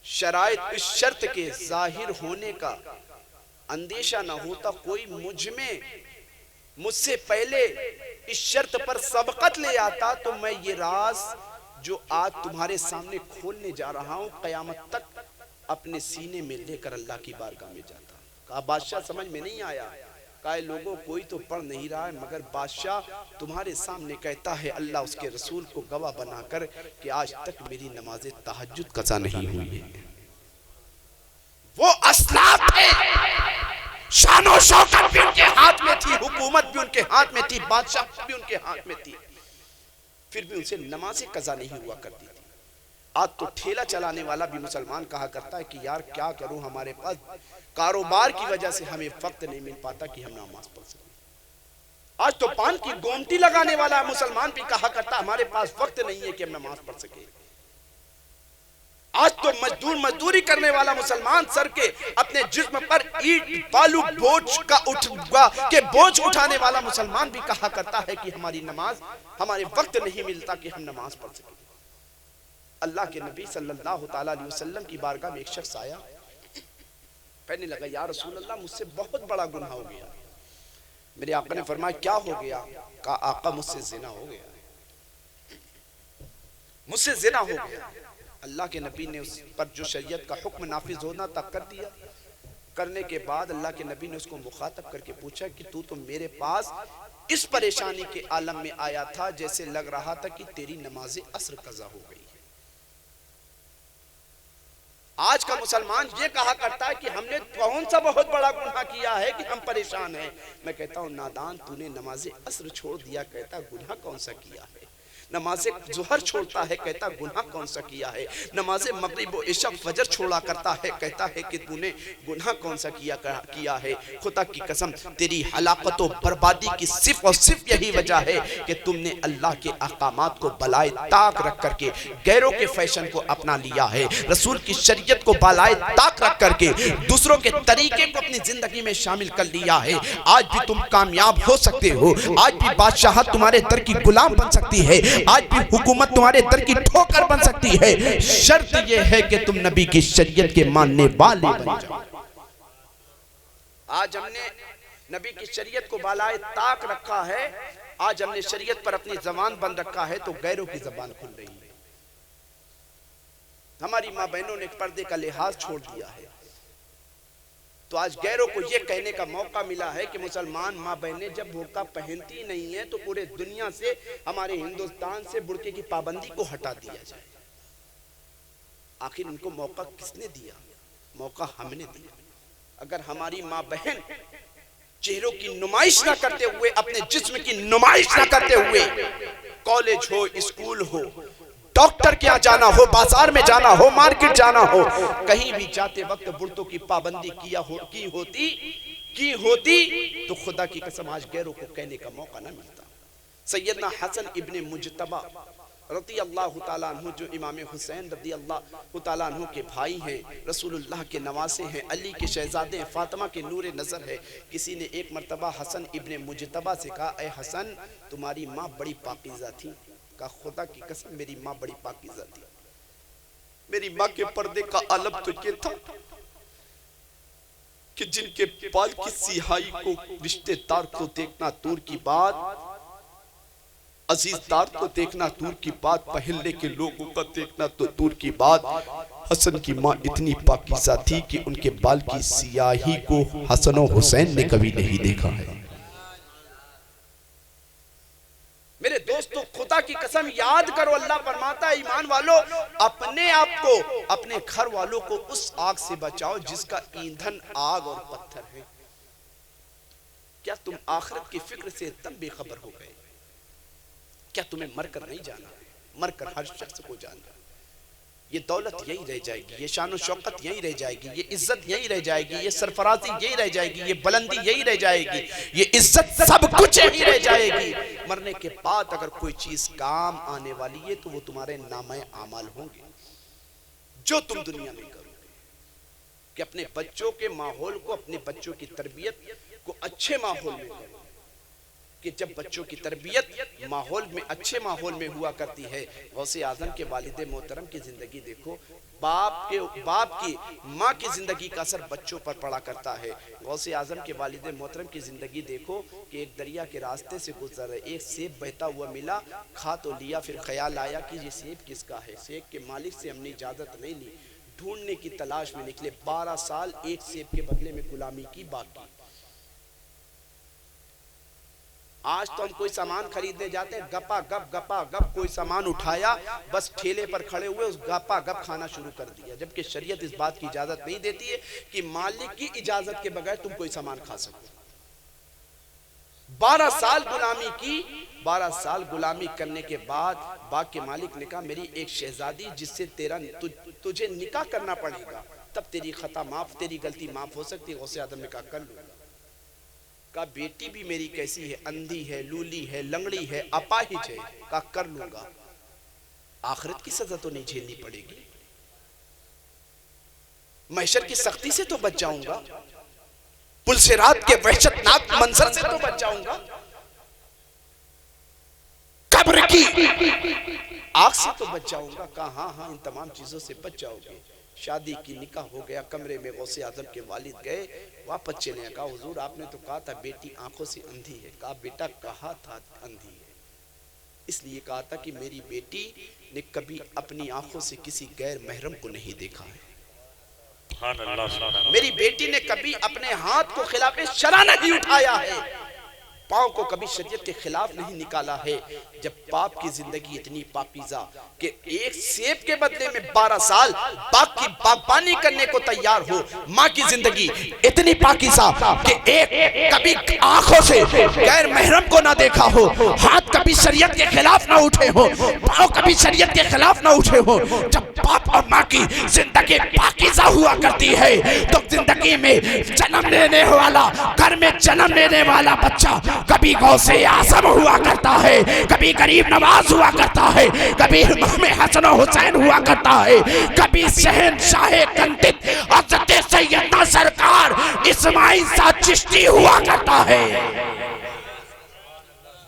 شرائط، اس شرط کے ظاہر ہونے کا اندیشہ نہ ہوتا، کوئی مجھ سے پہلے اس شرط پر سبقت لے آتا، تو میں یہ راز جو آج تمہارے سامنے کھولنے جا رہا ہوں قیامت تک اپنے سینے میں لے کر اللہ کی بارگاہ میں جاتا۔ کہا بادشاہ سمجھ میں نہیں آیا۔ کہا لوگوں کوئی تو پڑھ نہیں رہا ہے، مگر بادشاہ تمہارے سامنے کہتا ہے اللہ اس کے رسول کو گواہ بنا کر کہ آج تک میری نماز تہجد قضا نہیں ہوئی ہے۔ وہ اسلاف تھے، شان و شوکت بھی ان کے ہاتھ میں تھی، حکومت بھی ان کے ہاتھ میں تھی، بادشاہ بھی ان کے ہاتھ میں تھی، پھر بھی ان سے نماز قضا نہیں ہوا کرتی تھی۔ آج تو ٹھیلا چلانے والا بھی مسلمان کہا کرتا ہے کہ یار کیا کروں، ہمارے پاس کاروبار کی وجہ سے ہمیں وقت نہیں مل پاتا کہ ہم نماز پڑھ سکیں۔ آج تو پان کی گومٹی لگانے والا مسلمان بھی کہا کرتا ہمارے پاس وقت نہیں ہے کہ ہم نماز پڑھ سکیں۔ آج تو مزدوری کرنے والا مسلمان سر کے اپنے جسم پر اینٹ بالو بوجھ اٹھانے والا مسلمان بھی کہا کرتا ہے کہ ہماری نماز، ہمارے وقت نہیں ملتا کہ ہم نماز پڑھ سکیں۔ اللہ کے نبی صلی اللہ تعالیٰ علیہ وسلم کی بارگاہ میں ایک شخص آیا، کہنے لگا یا رسول اللہ مجھ سے بہت بڑا گناہ ہو گیا۔ میرے آقا نے فرمایا کیا ہو گیا؟ کہا آقا مجھ سے زنا ہو گیا، مجھ سے زنا ہو گیا۔ اللہ کے نبی نے اس پر جو شریعت کا حکم نافذ ہونا تھا کر دیا۔ کرنے کے بعد اللہ کے نبی نے اس کو مخاطب کر کے پوچھا کہ تو میرے پاس اس پریشانی کے عالم میں آیا تھا جیسے لگ رہا تھا کہ تیری نماز عصر قضا ہو گئی ہے۔ آج کا مسلمان یہ کہا کرتا ہے کہ ہم نے کون سا بہت بڑا گناہ کیا ہے کہ ہم پریشان ہیں۔ میں کہتا ہوں نادان، تو نے نماز عصر چھوڑ دیا، کہتا گناہ کون سا کیا ہے؟ نماز ظہر چھوڑتا ہے کہتا گناہ کون سا کیا ہے، نماز مغرب و عشاء فجر چھوڑا کرتا ہے کہتا ہے کہ تو نے گناہ کون سا کیا ہے۔ خدا کی قسم تیری ہلاکت و بربادی کی صرف اور صرف یہی وجہ ہے کہ تم نے اللہ کے احکامات کو بالائے طاق رکھ کر کے غیروں کے فیشن کو اپنا لیا ہے، رسول کی شریعت کو بالائے طاق رکھ کر کے دوسروں کے طریقے کو اپنی زندگی میں شامل کر لیا ہے۔ آج بھی تم کامیاب ہو سکتے ہو، آج بھی بادشاہت تمہارے در کی غلام بن سکتی ہے، آج بھی حکومت تمہارے در کی ٹھوکر بن سکتی ہے، شرط یہ ہے کہ تم نبی کی شریعت کے ماننے والے بن جاؤ۔ آج ہم نے نبی کی شریعت کو بالائے طاق رکھا ہے، آج ہم نے شریعت پر اپنی زبان بند رکھا ہے تو غیروں کی زبان کھل رہی ہے۔ ہماری ماں بہنوں نے پردے کا لحاظ چھوڑ دیا ہے، تو آج غیروں کو یہ کہنے کا موقع ملا ہے کہ مسلمان ماں بہنیں جب برقع پہنتی نہیں ہیں تو پورے دنیا سے، ہمارے ہندوستان سے برقعے کی پابندی کو ہٹا دیا جائے۔ آخر ان کو موقع کس نے دیا؟ موقع ہم نے دیا۔ اگر ہماری ماں بہن چہروں کی نمائش نہ کرتے ہوئے، اپنے جسم کی نمائش نہ کرتے ہوئے، کالج ہو، اسکول ہو، ڈاکٹر کیا جانا ہو، بازار میں جانا ہو، مارکٹ جانا ہو، کہیں بھی جاتے وقت برتوں کی پابندی کی ہوتی تو خدا کی قسم آج غیروں کو کہنے کا موقع نہ ملتا۔ سیدنا حسن ابن مجتبہ رضی اللہ تعالیٰ عنہ، جو امام حسین رضی اللہ تعالیٰ عنہ کے بھائی ہیں، رسول اللہ کے نواسے ہیں، علی کے شہزادے ہیں، فاطمہ کے نور نظر ہے، کسی نے ایک مرتبہ حسن ابن مجتبہ سے کہا اے حسن تمہاری ماں بڑی پاکیزہ تھی۔ کہا خدا کی قسم میری ماں بڑی پاکیزہ تھی، میری ماں کے پردے کا عالم تو یہ تھا کہ جن کے بال کی سیاہی کو رشتے دار کو دیکھنا دور کی بات، عزیز دار کو دیکھنا دور کی بات، پہلے کے لوگوں کا دیکھنا تو دور کی بات، حسن کی ماں اتنی پاکیزہ تھی کہ ان کے بال کی سیاہی کو حسن و حسین نے کبھی نہیں دیکھا ہے۔ میرے دوستو خدا کی قسم یاد کرو، اللہ فرماتا ہے ایمان والو اپنے آپ کو، اپنے گھر والوں کو اس آگ سے بچاؤ جس کا ایندھن آگ اور پتھر ہے۔ کیا تم آخرت کی فکر سے تب بے خبر ہو گئے؟ کیا تمہیں مر کر نہیں جانا؟ مر کر ہر شخص کو جانا۔ یہ دولت یہی رہ جائے گی، یہ شان و شوقت یہی رہ جائے گی، یہ عزت یہی رہ جائے گی، یہ سرفرازی یہی رہ جائے گی، یہ بلندی یہی رہ جائے گی، یہ عزت سب کچھ یہی رہ جائے گی۔ مرنے کے بعد اگر کوئی چیز کام آنے والی ہے تو وہ تمہارے نامہ اعمال ہوں گے جو تم دنیا میں کرو گے، کہ اپنے بچوں کے ماحول کو، اپنے بچوں کی تربیت کو اچھے ماحول میں کرو، کہ جب بچوں کی تربیت ماحول میں، اچھے ماحول میں ہوا کرتی ہے۔ غوث اعظم کے والد محترم کی زندگی دیکھو، باپ کی ماں کی زندگی کا اثر بچوں پر پڑا کرتا ہے۔ غوث اعظم کے والد محترم کی زندگی دیکھو کہ ایک دریا کے راستے سے گزر رہے، ایک سیب بہتا ہوا ملا، کھا تو لیا، پھر خیال آیا کہ یہ سیب کس کا ہے؟ سیب کے مالک سے ہم نے اجازت نہیں لی، ڈھونڈنے کی تلاش میں نکلے، 12 سال ایک سیب کے بدلے میں غلامی کی باقی۔ آج تو ہم کوئی سامان خریدنے جاتے ہیں، گپا گپ کوئی سامان اٹھایا، بس ٹھیلے پر کھڑے ہوئے اس گپا گپ کھانا شروع کر دیا، جبکہ شریعت اس بات کی اجازت نہیں دیتی ہے کہ مالک کی اجازت کے بغیر تم کوئی سامان کھا سکو۔ 12 سال غلامی کی، 12 سال غلامی کرنے کے بعد باغ کے مالک نے کہا میری ایک شہزادی جس سے تجھے نکاح کرنا پڑے گا، تب تیری خطا معاف، تیری غلطی معاف ہو سکتی ہے۔ غوث اعظم نے کہا کر لوں۔ کہا بیٹی بھی میری کیسی ہے، اندھی ہے، لولی ہے، لنگڑی ہے، اپاہج ہے۔ کہا کر لوں گا، آخرت کی سزا تو نہیں جھیلنی پڑے گی، محشر کی سختی سے تو بچ جاؤں گا، پلسرات کے وحشتناک منظر سے تو بچ جاؤں گا، قبر کی آگ سے تو بچ جاؤں گا۔ کہا ہاں ہاں ان تمام چیزوں سے بچ جاؤ گے۔ شادی کی، نکاح ہو گیا، کمرے میں غوث اعظم کے والد گئے، واپس چلے، کہا حضور آپ نے تو کہا تھا بیٹی آنکھوں سے اندھی ہے۔ کہا بیٹا کہا تھا اندھی ہے، اس لیے کہا تھا کہ میری بیٹی نے کبھی اپنی آنکھوں سے کسی غیر محرم کو نہیں دیکھا ہے، میری بیٹی نے کبھی اپنے ہاتھ کو خلاف شرع نہیں اٹھایا ہے، پاؤں کو کبھی شریعت کے خلاف نہیں نکالا ہے. جب باپ کی زندگی اتنی پاکیزہ کہ ایک سیب کے بدلے میں 12 سال باغ کی باغبانی کرنے کو تیار ہو، ماں کی زندگی اتنی پاکیزہ کہ ایک کبھی آنکھوں سے غیر محرم کو نہ دیکھا ہو، ہاتھ کبھی شریعت کے خلاف نہ اٹھے ہو، پاؤں کبھی شریعت کے خلاف نہ اٹھے ہو. جب باپ اور ماں کی زندگی پاکیزہ ہوا کرتی ہے تو زندگی میں جنم لینے والا، گھر میں جنم لینے والا بچہ کبھی غوث اعظم ہوا کرتا ہے، کبھی غریب نواز ہوا کرتا ہے، کبھی امام حسن و حسین ہوا کرتا ہے، کبھی شہنشاہ کندت حضرت سیدنا سرکار اسماعیل سعد چشتی ہوا کرتا ہے.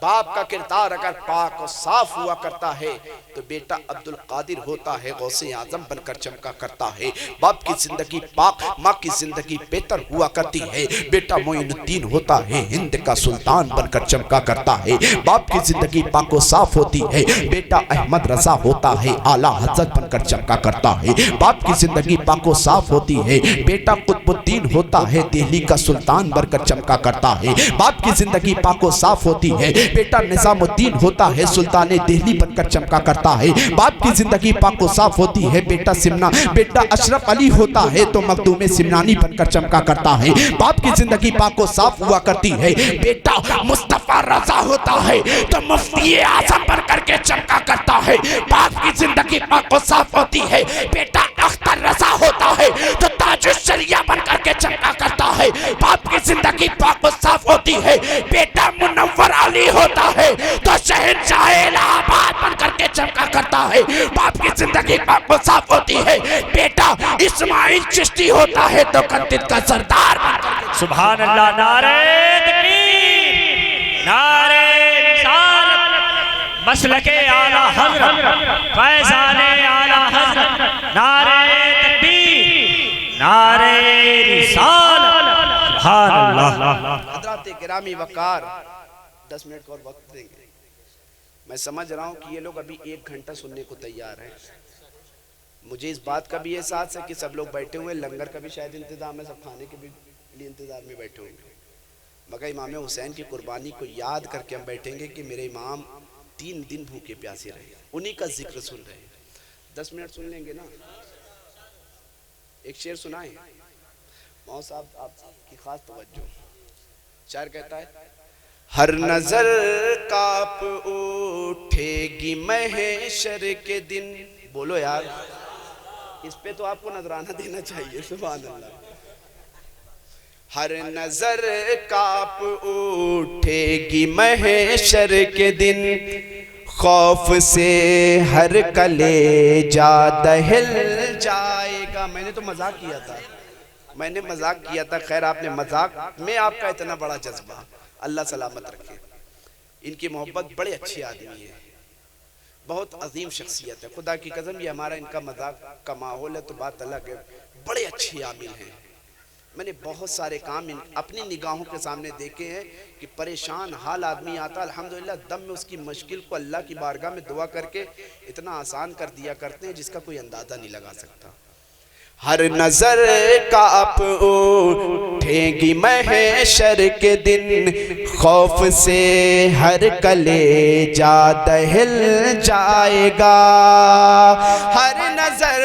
باپ کا کردار اگر پاک اور صاف ہوا کرتا ہے تو بیٹا عبد القادر ہوتا ہے، غوث اعظم بن کر چمکا کرتا ہے. باپ کی زندگی پاک، ماں کی زندگی بہتر ہوا کرتی ہے. بیٹا معین الدین ہوتا ہے، ہند کا سلطان بن کر چمکا کرتا ہے. باپ کی زندگی پاک و صاف ہوتی ہے. بیٹا احمد رضا ہوتا ہے، اعلیٰ حضرت بن کر چمکا کرتا ہے. باپ کی زندگی پاک و صاف ہوتی ہے. بیٹا قطب الدین ہوتا ہے، دہلی کا سلطان بن کر چمکا کرتا ہے. باپ کی زندگی پاک و صاف ہوتی ہے. بیٹا نظام الدین ہوتا ہے، سلطان دہلی بن کر چمکا کرتا ہے. باپ کی زندگی پاک و صاف ہوتی ہے. بیٹا اشرف علی ہوتا ہے تو مخدوم سمنانی بن کر چمکا کرتا ہے. باپ کی زندگی پاک و صاف ہوا کرتی ہے. بیٹا مصطفیٰ رضا ہوتا ہے تو مفتی اعظم بن کر کے چمکا کرتا ہے. باپ کی زندگی پاک و صاف ہوتی ہے. بیٹا اختر رضا ہوتا ہے تو تاج الشریعہ بن کر کے چمکا کرتا ہے. باپ کی زندگی پاک و صاف ہوتی ہے. بیٹا منور علی ہوتا ہے تو شہنشاہ الہ آباد بن کر کے چمکا کرتا ہے. باپ کی زندگی پاک و صاف ہوتی ہے. بیٹا اسماعیل چشتی ہوتا ہے تو کندت کا سردار بن کر کے. سبحان اللہ. نعرہ تکبیر، نعرہ رسالت، مسلک اعلیٰ حضرت، فیضان اعلیٰ حضرت، نعرہ تکبیر، نعرہ رسالت. سبحان اللہ. حضرات گرامی وقار، 10 منٹ کا اور وقت دیں گے. میں سمجھ رہا ہوں کہ یہ لوگ ابھی 1 گھنٹہ سننے کو تیار ہیں. مجھے اس بات کا بھی احساس ہے کہ سب لوگ بیٹھے ہوئے، لنگر کا بھی شاید انتظام ہے، سب کھانے کے بھی لیے انتظار میں بیٹھے ہوئے. مگر امام حسین کی قربانی کو یاد کر کے ہم بیٹھیں گے کہ میرے امام 3 دن بھوکے پیاسے رہے، انہی کا ذکر سن رہے ہیں. 10 منٹ سن لیں گے نا. ایک شعر سنائیں ماؤ صاحب، آپ کی خاص توجہ. شاعر کہتا ہے: ہر نظر کاپ اٹھے گی محشر کے دن. بولو یار، اس پہ تو آپ کو نذرانہ دینا چاہیے. سبحان اللہ. ہر نظر کاپ اٹھے گی محشر کے دن، خوف سے ہر کلیجہ دہل جائے گا. میں نے تو مذاق کیا تھا، خیر آپ نے مذاق میں آپ کا اتنا بڑا جذبہ، اللہ سلامت رکھے. ان کی محبت بڑے اچھے آدمی ہیں، بہت عظیم شخصیت ہے. خدا کی قسم یہ ہمارا ان کا مذاق کا ماحول ہے تو بات الگ ہے. بڑے اچھے عامل ہیں. میں نے بہت سارے کام اپنی نگاہوں کے سامنے دیکھے ہیں کہ پریشان حال آدمی آتا، الحمدللہ دم میں اس کی مشکل کو اللہ کی بارگاہ میں دعا کر کے اتنا آسان کر دیا کرتے ہیں جس کا کوئی اندازہ نہیں لگا سکتا. ہر نظر کاپ اٹھے گی محشر کے دن، خوف سے ہر کلیجہ دہل جائے گا. ہر نظر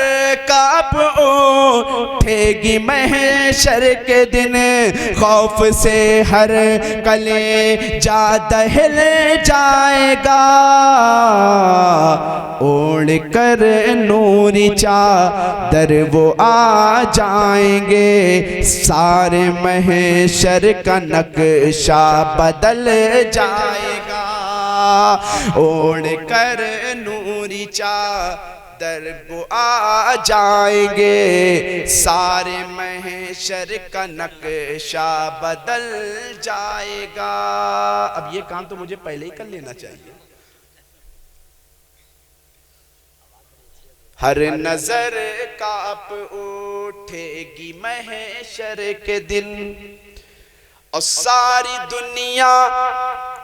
کاپ اٹھے گی محشر کے دن، خوف سے ہر کلیجہ دہل جائے گا. اوڑھ کر نوری چادر وہ آ جائیں گے، سارے محشر کا نقشہ بدل جائے گا. اوڑھ کر نوری چادر وہ آ جائیں گے، سارے محشر کا نقشہ بدل جائے گا. اب یہ کام تو مجھے پہلے ہی کر لینا چاہیے. ہر نظر کاپ اٹھے گی محشر کے دن، اور ساری دنیا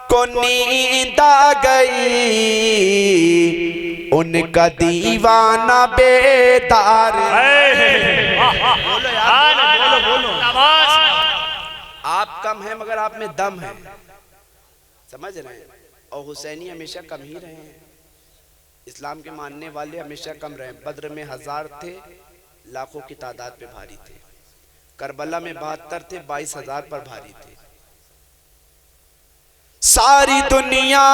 کو نیند آ گئی، ان کا دیوانہ بیدار. بولو. آپ کم ہیں مگر آپ میں دم ہے. سمجھ رہے ہیں؟ اور حسینی ہمیشہ کم ہی رہے ہیں، اسلام کے ماننے والے ہمیشہ کم رہے ہیں۔ بدر میں 1000 تھے، لاکھوں کی تعداد پہ بھاری تھے۔ کربلا میں 72 تھے، 22,000 پر بھاری تھے۔ ساری دنیا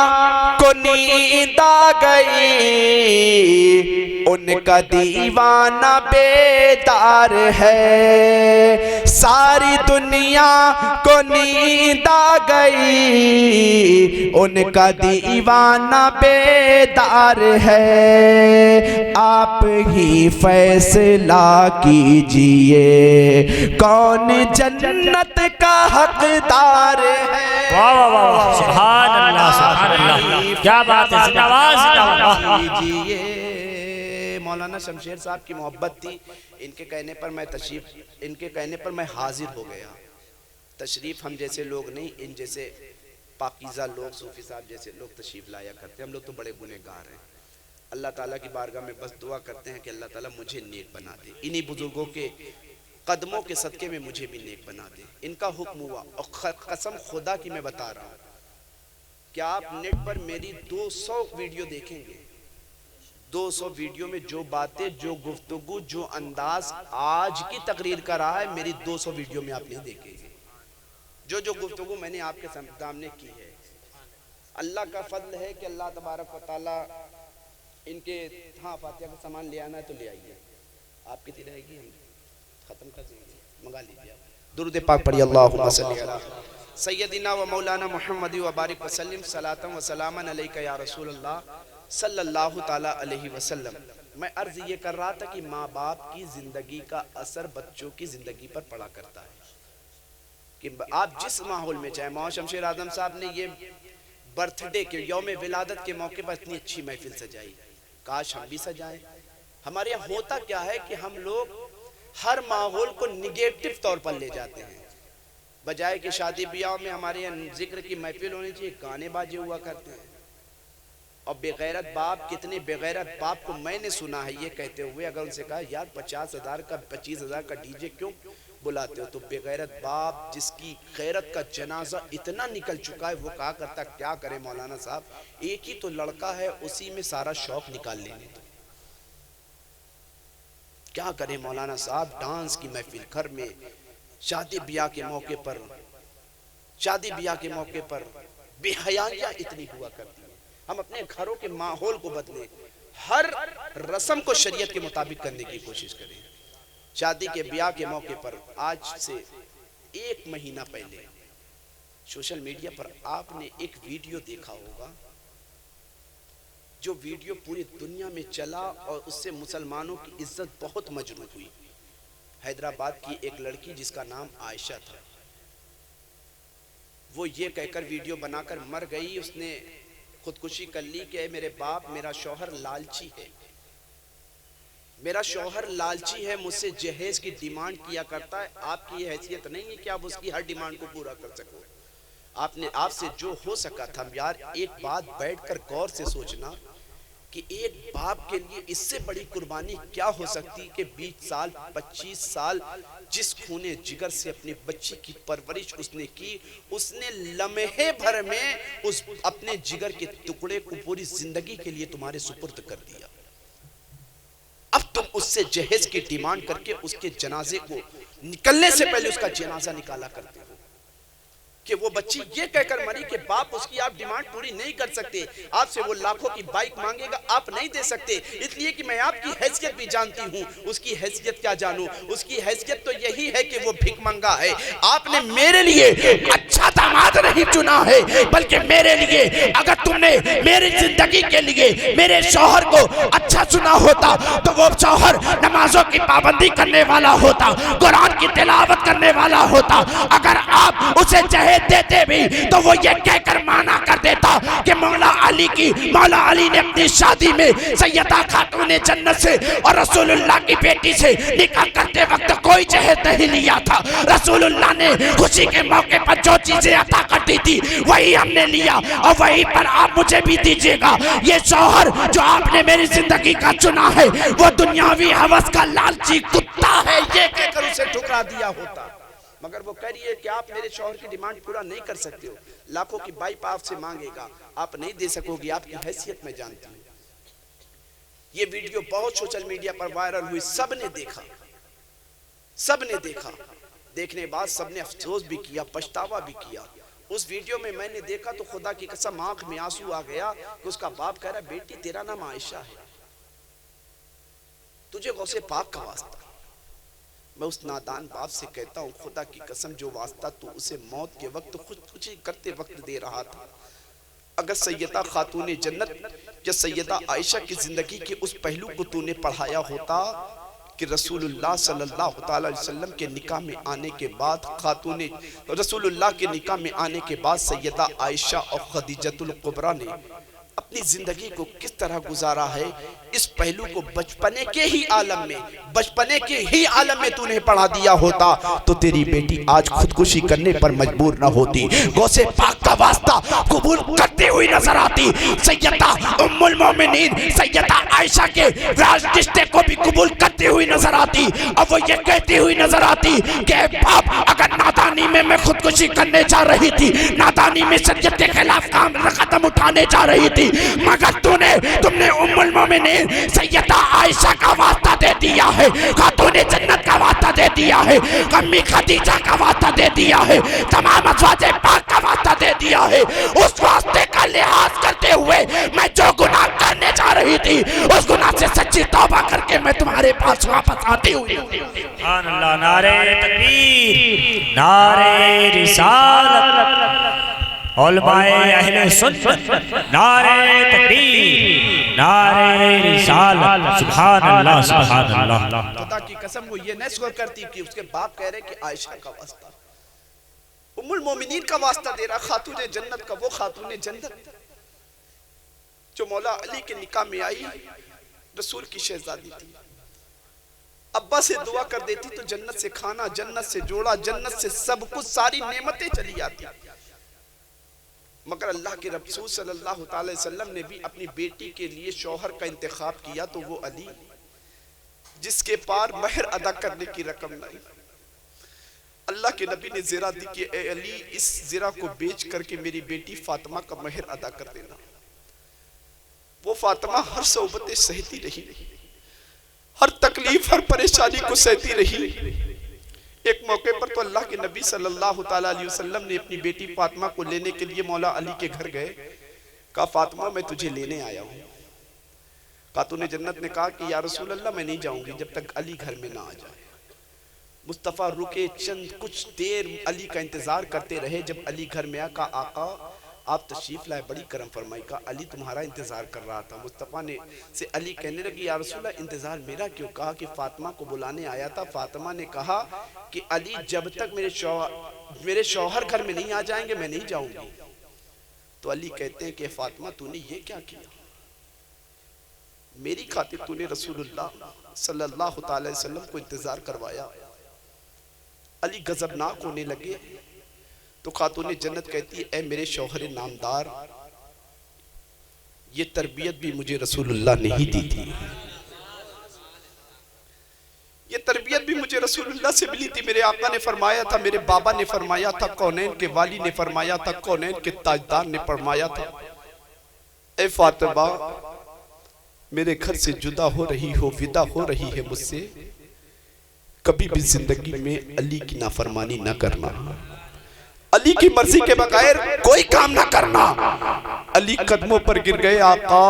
کو نیند آ گئی، ان کا دیوانہ بیدار ہے۔ ساری دنیا کو نیند آ گئی، ان کا دیوانہ بیدار ہے۔ آپ ہی فیصلہ کیجئے کون جنت کا حقدار ہے۔ واہ واہ واہ، سبحان اللہ سبحان اللہ، کیا بات ہے، کیجئے۔ مولانا شمشیر صاحب کی محبت تھی، ان کے کہنے پر میں حاضر ہو گیا۔ تشریف ہم جیسے لوگ نہیں، ان جیسے پاکیزہ لوگ، صوفی صاحب جیسے لوگ تشریف لایا کرتے ہیں۔ ہم لوگ تو بڑے گنہگار ہیں، اللہ تعالیٰ کی بارگاہ میں بس دعا کرتے ہیں کہ اللہ تعالیٰ مجھے نیک بنا دے، انہی بزرگوں کے قدموں کے صدقے میں مجھے بھی نیک بنا دے۔ ان کا حکم ہوا، اور قسم خدا کی میں بتا رہا ہوں کہ آپ نیٹ پر میری 200 ویڈیو دیکھیں گے، 200 ویڈیو میں جو باتیں، جو گفتگو، جو انداز آج کی تقریر کا رہا ہے، میری 200 ویڈیو میں آپ نہیں دیکھیں گے۔ جو گفتگو میں نے آپ کے سامنے کی ہے، اللہ کا فضل ہے کہ اللہ تبارک و تعالیٰ ان کے ہاں فاتحہ کا سامان لے آنا ہے تو لے آئیے، آپ کتنی رہے گی ہم ختم کر دیں گے، منگا لیجیے۔ درود پاک پڑھی، اللہم صلی علی سیدنا و مولانا محمد و بارک وسلم، صلاۃ و سلاما علیک یا رسول اللہ صلی اللہ تعالیٰ علیہ وسلم۔ میں عرض یہ کر رہا تھا کہ ماں باپ کی زندگی کا اثر بچوں کی زندگی پر پڑا کرتا ہے، کہ آپ جس ماحول میں چاہیں۔ مولانا شمشیر اعظم صاحب نے یہ برتھ ڈے کے یوم ولادت کے موقع پر اتنی اچھی محفل سجائی، کاش ہم بھی سجائیں۔ ہمارے یہاں ہوتا کیا ہے کہ ہم لوگ ہر ماحول کو نگیٹو طور پر لے جاتے ہیں، بجائے کہ شادی بیاہ میں ہمارے یہاں ذکر کی محفل ہونی چاہیے، گانے باجے ہوا کرتے ہیں۔ اور بغیرت باپ، کتنے بغیرت باپ کو میں نے سنا ہے یہ کہتے ہوئے، اگر ان سے کہا یار 50,000 کا 25,000 کا ڈی جے کیوں بلاتے ہو، تو بغیرت باپ جس کی غیرت کا جنازہ اتنا نکل چکا ہے، وہ کہا کرتا کیا کرے مولانا صاحب، ایک ہی تو لڑکا ہے، اسی میں سارا شوق نکال لینے دو، کیا کرے مولانا صاحب۔ ڈانس کی محفل گھر میں، شادی بیاہ کے موقع پر بے حیائیاں اتنی ہوا کرتی ہیں۔ ہم اپنے گھروں کے ماحول کو بدلیں، ہر رسم کو شریعت کے مطابق کرنے کی کوشش کریں۔ شادی کے بیاہ کے موقع پر آج سے 1 مہینہ پہلے سوشل میڈیا پر آپ نے ایک ویڈیو دیکھا ہوگا، جو ویڈیو پوری دنیا میں چلا اور اس سے مسلمانوں کی عزت بہت مجروح ہوئی۔ حیدرآباد کی ایک لڑکی جس کا نام عائشہ تھا، وہ یہ کہہ کر ویڈیو بنا کر مر گئی، اس نے خودکشی کر لی کہ میرے باپ، میرا شوہر لالچی ہے، میرا شوہر لالچی ہے، مجھ سے جہیز کی ڈیمانڈ کیا کرتا ہے، آپ کی یہ حیثیت نہیں ہے کہ آپ اس کی ہر ڈیمانڈ کو پورا کر سکو۔ آپ سے جو ہو سکا تھا، یار ایک بات بیٹھ کر غور سے سوچنا کہ ایک باپ کے لیے اس سے بڑی قربانی کیا ہو سکتی کہ 20 سال 25 سال جس خونے جگر سے اپنے بچی کی پرورش اس نے کی، اس نے لمحے بھر میں اس اپنے جگر کے ٹکڑے کو پوری زندگی کے لیے تمہارے سپرد کر دیا۔ اب تم اس سے جہیز کی ڈیمانڈ کر کے اس کے جنازے کو نکلنے سے پہلے اس کا جنازہ نکالا کرتے ہو، کہ وہ بچی یہ کہہ کر مری کہ باپ اس کی آپ ڈیمانڈ پوری نہیں کر سکتے، آپ سے وہ لاکھوں کی بائک مانگے گا، آپ نہیں دے سکتے، اس لیے کہ میں آپ کی حیثیت بھی جانتی ہوں۔ اس کی حیثیت کیا جانوں؟ اس کی حیثیت تو یہی ہے کہ وہ بھک منگا ہے۔ آپ نے میرے لیے اچھا داماد نہیں چنا ہے، بلکہ میرے لیے، اگر تم نے میری زندگی کے لیے میرے شوہر کو اچھا چنا ہوتا تو وہ شوہر نمازوں کی پابندی کرنے والا ہوتا، قرآن کی تلاوت کرنے والا ہوتا۔ اگر آپ اسے جہیز دیتے بھی تو وہ یہ کہہ کر مانا کر دیتا کہ مولا علی نے اپنی شادی میں سیدہ خاتون جنت سے اور رسول اللہ کی بیٹی سے نکاح کرتے وقت کوئی جہیز نہیں لیا تھا۔ رسول اللہ نے خوشی کے موقع پر جو چیزیں عطا کر دی تھی وہی ہم نے لیا، اور وہی پر آپ مجھے بھی دیجئے گا۔ یہ شوہر جو آپ نے میری زندگی کا چنا ہے وہ دنیاوی ہوس کا لالچی کتا ہے، یہ کہہ کر اسے ٹھکرا دیا ہوتا۔ مگر وہ کہہ رہی ہے کہ آپ میرے شوہر کی ڈیمانڈ پورا نہیں کر سکتے ہو، لاکھوں کی بائپ آپ سے مانگے گا، آپ نہیں دے سکو گی، آپ کی حیثیت میں جانتی ہوں۔ یہ ویڈیو بہت سوشل میڈیا پر وائرل ہوئی، سب نے دیکھا، سب نے دیکھا، دیکھنے بعد سب نے افسوس بھی کیا، پچھتاوا بھی کیا۔ اس ویڈیو میں نے دیکھا تو خدا کی قسم آنکھ میں آنسو آ گیا کہ اس کا باپ کہہ رہا ہے بیٹی تیرا نام عائشہ ہے، تجھے غوث پاک کا واسطہ۔ میں اس نادان باپ سے کہتا ہوں خدا کی قسم جو واسطہ تو اسے موت کے وقت خودکشی کرتے وقت دے رہا تھا، اگر سیدہ خاتون جنت یا سیدہ عائشہ کی زندگی کے اس پہلو کو تو نے پڑھایا ہوتا کہ رسول اللہ صلی اللہ علیہ وسلم کے نکاح میں آنے کے بعد خاتون رسول اللہ کے نکاح میں آنے کے بعد سیدہ عائشہ اور خدیجۃ الکبریٰ نے اپنی زندگی کو کس طرح گزارا ہے، اس پہلو کو بچپنے کے ہی عالم میں تو نے پڑھا دیا ہوتا تو تیری بیٹی آج خودکشی کرنے پر مجبور نہ ہوتی، غوث پاک کا واسطہ قبول کرتے ہوئی نظر آتی، سیدہ ام المومنین سیدہ عائشہ کے راز رشتے کو بھی قبول کرتے ہوئی نظر آتی، اب وہ یہ کہتے ہوئی نظر آتی کہ اے باپ اگر نادانی میں خودکشی کرنے جا رہی تھی، نادانی میں شریعت کے خلاف قدم اٹھانے جا رہی تھی، مگر تم نے ام المومنین سیدہ عائشہ کا واسطہ دے دیا ہے، خاتون جنت کا واسطہ دے دیا ہے، امی خدیجہ کا واسطہ دے دیا ہے، تمام ازواج پاک کا واسطہ دے دیا ہے، اس واسطے کا لحاظ کرتے ہوئے میں جو گناہ کرنے جا رہی تھی اس گناہ سے سچی توبہ کر کے میں تمہارے پاس واپس آتی ہوئی۔ سبحان اللہ، نعرہ تکبیر، نعرہ رسالت، علماء اہل سنت، نعرہ تکبیر، نعرہ رسالت، سبحان اللہ، سبحان اللہ۔ خدا کی قسم وہ یہ نہیں سکر کرتی کہ اس کے باپ کہہ رہے کہ عائشہ کا واسطہ، ام المومنین کا واسطہ دے رہا، خاتون جنت کا، وہ خاتون جنت جو مولا علی کے نکاح میں آئی، رسول کی شہزادی تھی، ابا سے دعا کر دیتی تو جنت سے کھانا، جنت سے جوڑا، جنت سے سب کچھ، ساری نعمتیں چلی آتی، مگر اللہ کے رسول صلی اللہ علیہ وسلم نے بھی اپنی بیٹی کے لیے شوہر کا انتخاب کیا تو وہ علی، جس کے پار مہر ادا کرنے کی رقم نہیں۔ اللہ کے نبی نے زرہ دی کہ اے علی اس زرہ کو بیچ کر کے میری بیٹی فاطمہ کا مہر ادا کر دینا۔ وہ فاطمہ ہر صعوبتیں سہتی رہی، ہر تکلیف ہر پریشانی کو سہتی رہی۔ ایک موقع پر تو اللہ کے نبی صلی اللہ علیہ وسلم نے اپنی بیٹی فاطمہ کو لینے کے لیے مولا علی کے گھر گئے، کہا فاطمہ میں تجھے لینے آیا ہوں۔ خاتون جنت نے کہا کہ یا رسول اللہ میں نہیں جاؤں گی جب تک علی گھر میں نہ آ جائے۔ مصطفیٰ رکے چند کچھ دیر علی کا انتظار کرتے رہے، جب علی گھر میں آیا کہا آقا آپ تشریف لائے، بڑی کرم فرمائی، کہا علی تمہارا انتظار کر رہا تھا۔ مصطفیٰ نے سے علی کہنے لگی یا رسول اللہ انتظار میرا کیوں؟ کہا کہ فاطمہ کو بلانے آیا تھا، فاطمہ نے کہا کہ علی جب تک میرے شوہر گھر میں نہیں آ جائیں گے میں نہیں جاؤں گی۔ تو علی کہتے ہیں کہ فاطمہ تو نے یہ کیا کیا؟ میری خاطر تو نے رسول اللہ صلی اللہ علیہ وسلم کو انتظار کروایا۔ علی غضبناک ہونے لگے تو خاتون جنت کہتی ہے اے میرے شوہر نامدار، یہ تربیت بھی مجھے رسول اللہ نے ہی دی تھی، یہ تربیت بھی مجھے رسول اللہ سے ملی تھی۔ میرے آقا نے فرمایا تھا، میرے بابا نے فرمایا تھا، کونین کے والی نے فرمایا تھا، کونین کے تاجدار نے فرمایا تھا اے فاطمہ میرے گھر سے جدا ہو رہی ہو، ودا ہو رہی ہے مجھ سے، کبھی بھی زندگی میں علی کی نافرمانی نہ کرنا، علی کی مرضی کے بغیر کوئی کام نہ کرنا۔ علی قدموں پر گر گئے، آقا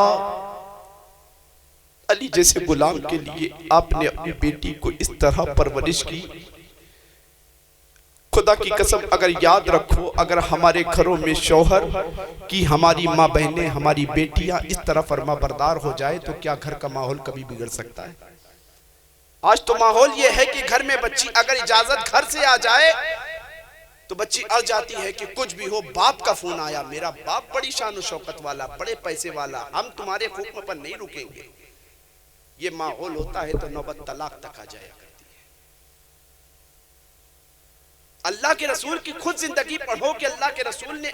علی جیسے غلام کے لیے آپ نے اپنی بیٹی کو اس طرح پرورش کی۔ خدا کی قسم اگر یاد رکھو، اگر ہمارے گھروں میں شوہر کی ہماری ماں بہنیں ہماری بیٹیاں اس طرح فرما بردار ہو جائے تو کیا گھر کا ماحول کبھی بگڑ سکتا ہے؟ آج تو ماحول یہ ہے کہ گھر میں بچی اگر اجازت گھر سے آ جائے تو بچی اڑ جاتی ہے کہ کچھ بھی ہو باپ کا فون آیا، میرا باپ بڑی شان و شوکت والا، بڑے پیسے والا، ہم تمہارے حکم پر نہیں رکیں گے۔ یہ ماحول ہوتا ہے تو نوبت طلاق تک آ جائے کرتی ہے۔ اللہ کے رسول کی خود زندگی پڑھو کہ اللہ کے رسول نے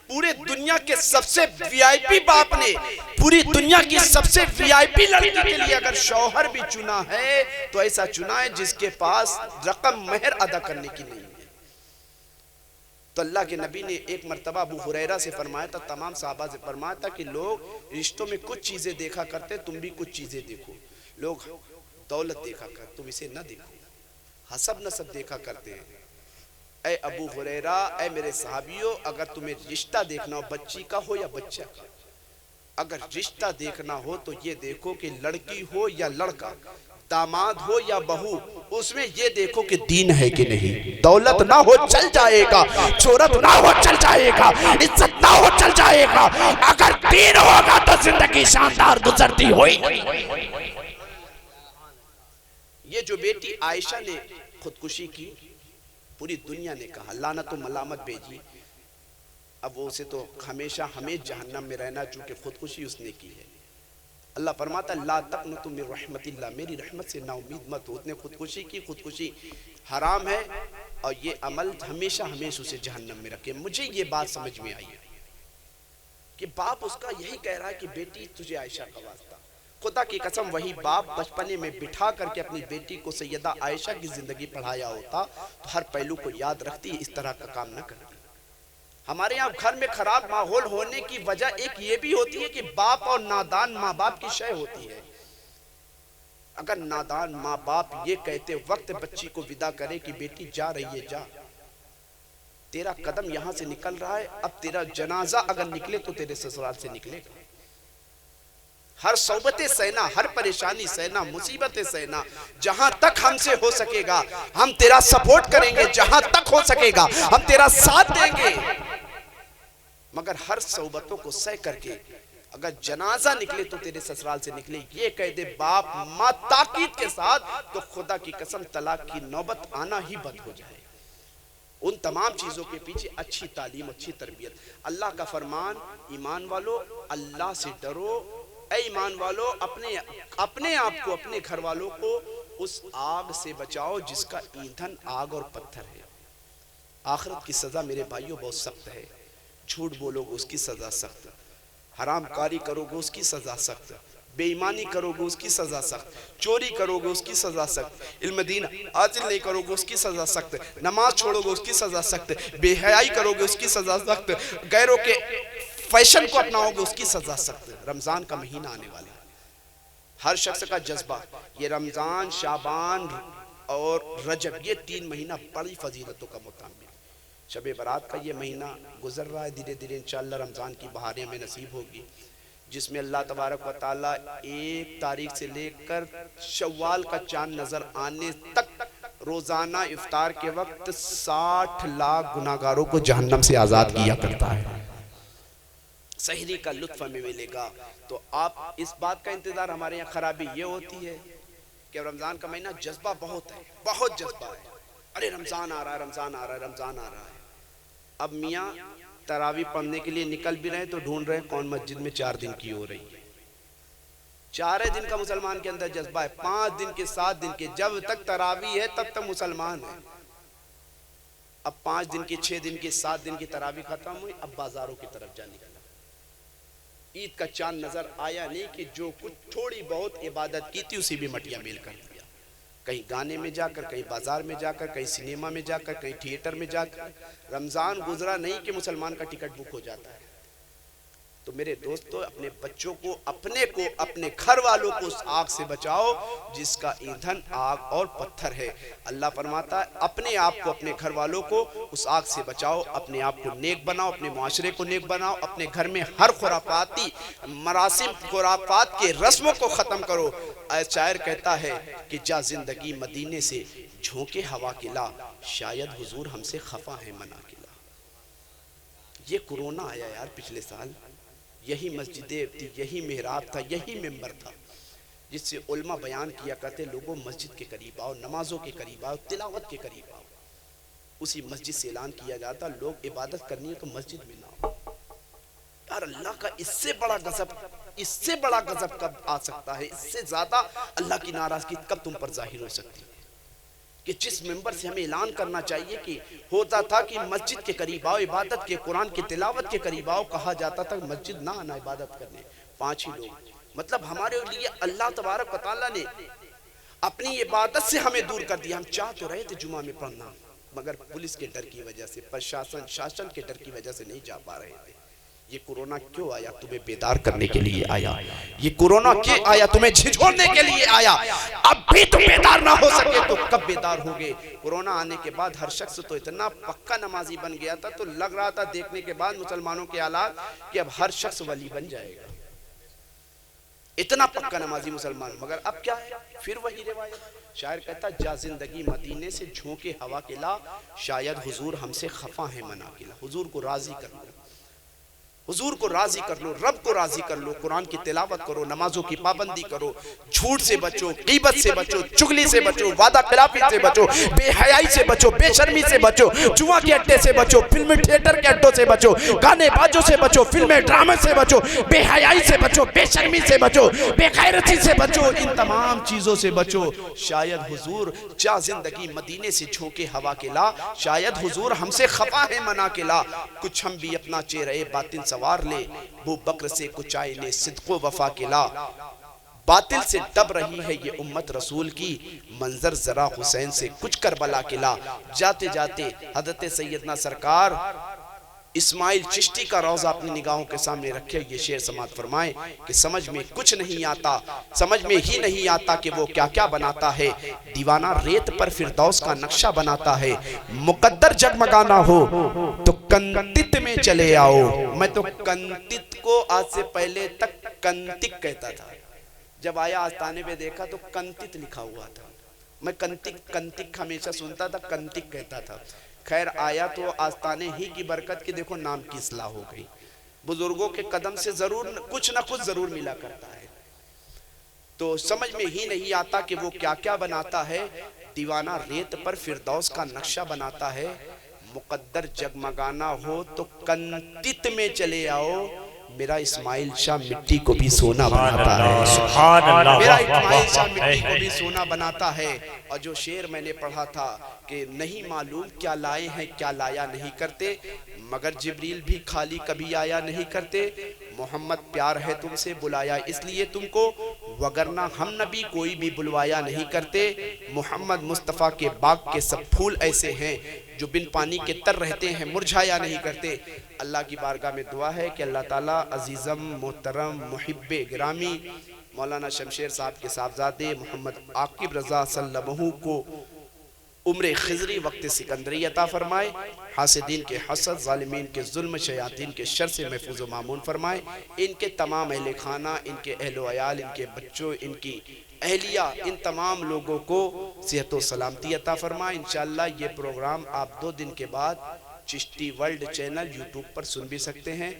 پورے دنیا کے سب سے وی آئی پی باپ نے پوری دنیا کی سب سے وی آئی پی لڑکی کے لیے اگر شوہر بھی چنا ہے تو ایسا چنا ہے جس کے پاس رقم مہر ادا کرنے کی نہیں ہے، تو اللہ کے نبی نے ایک مرتبہ ابو ہریرہ سے فرمایا تھا، تمام صحابہ سے فرمایا تھا کہ لوگ رشتوں میں کچھ چیزیں دیکھا کرتے، تم بھی کچھ چیزیں دیکھو. لوگ دولت دیکھا کر، تم اسے نہ دیکھو. حسب نسب دیکھا کرتے ہیں. اے ابو ہریرہ، اے میرے صحابیوں، اگر تمہیں رشتہ دیکھنا ہو، بچی کا ہو یا بچہ کا، اگر رشتہ دیکھنا ہو تو یہ دیکھو کہ لڑکی ہو یا لڑکا، داماد ہو یا بہو، اس میں یہ دیکھو کہ دین ہے کہ نہیں. دولت نہ ہو چل جائے گا، شہرت نہ ہو چل جائے گا، عزت نہ ہو چل جائے گا، اگر دین ہوگا تو زندگی شاندار گزرتی ہوئی. یہ جو بیٹی عائشہ نے خودکشی کی، پوری دنیا نے کہا لعنت و ملامت بھیجی. اب وہ اسے تو ہمیشہ ہمیں جہنم میں رہنا، چونکہ خودکشی اس نے کی ہے. اللہ فرماتا لا تقنطوا من رحمت اللہ، میری رحمت سے نا امید مت ہو. اس نے خودکشی کی، خودکشی حرام ہے اور یہ عمل ہمیشہ اسے جہنم میں رکھے. مجھے یہ بات سمجھ میں آئی کہ باپ اس کا یہی کہہ رہا ہے کہ بیٹی تجھے عائشہ کا واسطہ. خدا کی قسم وہی باپ بچپنے میں بٹھا کر کے اپنی بیٹی کو سیدہ عائشہ کی زندگی پڑھایا ہوتا تو ہر پہلو کو یاد رکھتی، اس طرح کا کام نہ کرتی. ہمارے یہاں گھر میں خراب ماحول ہونے کی وجہ ایک یہ بھی ہوتی ہے کہ باپ اور نادان ماں باپ کی شے ہوتی ہے. اگر نادان ماں باپ یہ کہتے وقت بچی کو ودا کرے کہ بیٹی جا رہی ہے، جا، تیرا قدم یہاں سے نکل رہا ہے، اب تیرا جنازہ اگر نکلے تو تیرے سسرال سے نکلے گا. ہر صعوبتیں سہنا، ہر پریشانی سہنا، مصیبتیں سہنا، جہاں تک ہم سے ہو سکے گا ہم تیرا سپورٹ کریں گے، جہاں تک ہو سکے گا ہم تیرا ساتھ دیں گے. مگر ہر صعوبتوں کو سہ کر کے اگر جنازہ نکلے تو تیرے سسرال سے نکلے، یہ کہہ دے باپ ماں تاکید کے ساتھ، تو خدا کی قسم طلاق کی نوبت آنا ہی بند ہو جائے. ان تمام چیزوں کے پیچھے اچھی تعلیم، اچھی تربیت. اللہ کا فرمان، ایمان والو اللہ سے ڈرو. اے ایمان والو اپنے آپ کو، اپنے گھر والوں کو اس آگ سے بچاؤ جس کا ایندھن آگ اور پتھر ہے. آخرت کی سزا میرے بھائیوں بہت سخت ہے. جھوٹ بولو گے اس کی سزا سخت، حرام کاری کرو گے اس کی سزا سخت، بے ایمانی کرو گے اس کی سزا سخت، چوری کرو گے اس کی سزا سخت، علم دین حاصل نہیں کرو گے اس کی سزا سخت، نماز چھوڑو گے اس کی سزا سخت، بے حیائی کرو گے اس کی سزا سخت، غیروں کے فیشن کو اپناؤ گے اس کی سزا سخت. رمضان کا مہینہ آنے والا ہے، ہر شخص کا جذبہ، یہ رمضان، شعبان اور رجب، یہ 3 مہینہ بڑی فضیلتوں کا متعلق. شب برات کا یہ مہینہ گزر رہا ہے، دھیرے دھیرے انشاءاللہ رمضان کی بہاریں ہمیں نصیب ہوگی، جس میں اللہ تبارک و تعالیٰ 1 تاریخ سے لے کر شوال کا چاند نظر آنے تک روزانہ افطار کے وقت 60 لاکھ گناہگاروں کو جہنم سے آزاد کیا کرتا ہے. سحری کا لطف ہمیں ملے گا. تو آپ اس بات کا انتظار، ہمارے یہاں خرابی یہ ہوتی ہے کہ رمضان کا مہینہ جذبہ بہت ہے، بہت جذبہ ہے. ارے رمضان آ رہا ہے، رمضان آ رہا ہے، رمضان آ رہا ہے. اب میاں تراویح پڑھنے کے لیے نکل بھی رہے تو ڈھونڈ رہے کون مسجد میں 4 دن کی ہو رہی ہے. 4 دن کا مسلمان کے اندر جذبہ ہے، 5 دن کے 7 دن کے، جب تک تراویح ہے تب تک مسلمان ہے. اب 5 دن کے 6 دن کے 7 دن کی تراویح ختم ہوئی، اب بازاروں کی طرف جا نکلا. عید کا چاند نظر آیا نہیں کہ جو کچھ تھوڑی بہت عبادت کی تھی اسی بھی مٹیاں میل کر دیا. کہیں گانے میں جا کر، کہیں بازار میں جا کر، کہیں سینما میں جا کر، کہیں تھیٹر میں جا کر. رمضان گزرا نہیں کہ مسلمان کا ٹکٹ بک ہو جاتا ہے. تو میرے دوستو، اپنے بچوں کو، اپنے کو، اپنے گھر والوں کو اس آگ سے بچاؤ جس کا ایندھن آگ اور پتھر ہے. اللہ فرماتا ہے اپنے آپ کو، اپنے گھر والوں کو اس آگ سے بچاؤ، اپنے آپ کو نیک بناؤ، اپنے معاشرے کو نیک بناؤ، اپنے گھر میں ہر خرافاتی مراسم، خرافات کے رسموں کو ختم کرو. شاعر کہتا ہے کہ جا زندگی مدینے سے جھونکے ہوا کے لا، شاید حضور ہم سے خفا ہے منا کے لا. یہ کورونا آیا یار پچھلے سال، یہی مسجدیں تھی، یہی محراب تھا، یہی ممبر تھا جس سے علماء بیان کیا کرتے لوگوں مسجد کے قریب آؤ، نمازوں کے قریب آؤ، تلاوت کے قریب آؤ. اسی مسجد سے اعلان کیا جاتا لوگ عبادت کرنی ہے تو مسجد میں نہ آؤ. یار اللہ کا اس سے بڑا غضب کب آ سکتا ہے؟ اس سے زیادہ اللہ کی ناراضگی کب تم پر ظاہر ہو سکتی ہے؟ کہ جس ممبر سے ہمیں اعلان کرنا چاہیے کہ ہوتا تھا کہ مسجد کے قریب آؤ، عبادت کے، قرآن کی تلاوت کے قریب آؤ، کہا جاتا تھا مسجد نہ آنا عبادت کرنے. 5 ہی لوگ. مطلب ہمارے لیے اللہ تبارک و تعالیٰ نے اپنی عبادت سے ہمیں دور کر دیا. ہم چاہ تو رہے تھے جمعہ میں پڑھنا، مگر پولیس کے ڈر کی وجہ سے، پرشاسن شاسن کے ڈر کی وجہ سے نہیں جا پا رہے تھے۔ یہ کورونا کیوں آیا؟ تمہیں بیدار کرنے کے لیے آیا۔ یہ کورونا کیوں آیا؟ تمہیں جھنجھوڑنے کے لیے آیا۔ اب بھی تم بیدار نہ ہو سکے تو کب بیدار ہوگے؟ کورونا آنے کے بعد ہر شخص تو اتنا پکا نمازی بن گیا تھا، تو لگ رہا تھا دیکھنے کے بعد مسلمانوں کے حالات کہ اب ہر شخص ولی بن جائے گا، اتنا پکا نمازی مسلمان۔ مگر اب کیا ہے؟ پھر وہی روایت۔ شاعر کہتا جا زندگی مدینے سے جھونکے ہوا کے لا، شاید حضور ہم سے خفا ہے منا کے لا۔ حضور کو راضی کر لو، حضور کو راضی کر لو، رب کو راضی کر لو، قرآن کی تلاوت کرو، نمازوں کی پابندی کرو، جھوٹ سے بچو، غیبت سے بچو، چغلی سے بچو، وعدہ خلافی سے بچو، بے حیائی سے بچو، بے شرمی سے بچو، جوا کے اڈے سے بچو، فلم تھیٹر کے اڈوں سے بچو، گانے بازوں سے بچو، فلم ڈرامے سے بچو، بے حیائی سے بچو، بے شرمی سے بچو، بے غیرتی سے بچو، ان تمام چیزوں سے بچو۔ شاید حضور جا زندگی مدینے سے جھونکے ہوا کے لا، شاید حضور ہم سے خفا ہے منا کے لا، کچھ ہم بھی اپنا چہرے باطن سوار لے، ابو بکر سے کچھ آئے لے صدق و وفا کے لا۔ باطل سے دب رہی ہے یہ امت رسول کی، منظر ذرا حسین سے کچھ کربلا کے لا۔ جاتے جاتے حضرت سیدنا سرکار اسماعیل چشتی کا روضہ اپنی نگاہوں کے سامنے رکھے، یہ شعر سماعت فرمائیں کہ سمجھ میں کچھ نہیں آتا، سمجھ میں ہی نہیں آتا کہ وہ کیا کیا بناتا ہے، دیوانہ ریت پر فردوس کا نقشہ بناتا ہے، مقدر جگمگانا ہو تو کنتت میں چلے آؤ۔ میں تو کنتت کو آج سے پہلے تک کنتک کہتا تھا، جب آیا آستانے پہ دیکھا تو کنتت لکھا ہوا تھا، میں کنتک ہمیشہ سنتا تھا، کنتک کہتا تھا۔ خیر آیا تو آستانے ہی کی برکت کی دیکھو نام کی اصلاح ہو گئی۔ بزرگوں کے قدم سے ضرور کچھ نہ کچھ ضرور ملا کرتا ہے، تو سمجھ میں ہی نہیں آتا کہ وہ کیا کیا بناتا ہے، دیوانہ ریت پر فردوس کا نقشہ بناتا ہے، مقدر جگمگانا ہو تو کنتت میں چلے آؤ، میرا اسماعیل شاہ مٹی کو بھی سونا بناتا ہے، میرا اسماعیل شاہ مٹی کو بھی سونا بناتا ہے۔ اور جو شعر میں نے پڑھا تھا کہ نہیں معلوم کیا لائے ہیں کیا لایا نہیں کرتے، مگر جبریل بھی خالی کبھی آیا نہیں کرتے، محمد پیار ہے تم سے بلایا اس لیے تم کو، وگرنہ ہم نبی کوئی بھی بلوایا نہیں کرتے، محمد مصطفیٰ کے باغ کے سب پھول ایسے ہیں جو بن پانی کے تر رہتے ہیں مرجھایا نہیں کرتے۔ اللہ کی بارگاہ میں دعا ہے کہ اللہ تعالیٰ عزیزم محترم محب گرامی مولانا شمشیر صاحب کے صاحبزادے محمد عاقب رضا صلی اللہ علیہ وسلم کو عمر خضری وقت سکندری عطا فرمائے، حاسدین کے حسد، ظالمین کے ظلم، شیاطین کے شر سے محفوظ و معمون فرمائے، ان کے تمام اہل خانہ، ان کے اہل و عیال، ان کے بچوں، ان کی اہلیہ، ان تمام لوگوں کو صحت و سلامتی عطا فرمائے۔ انشاءاللہ یہ پروگرام آپ 2 دن کے بعد چشتی ورلڈ چینل یوٹیوب پر سن بھی سکتے ہیں۔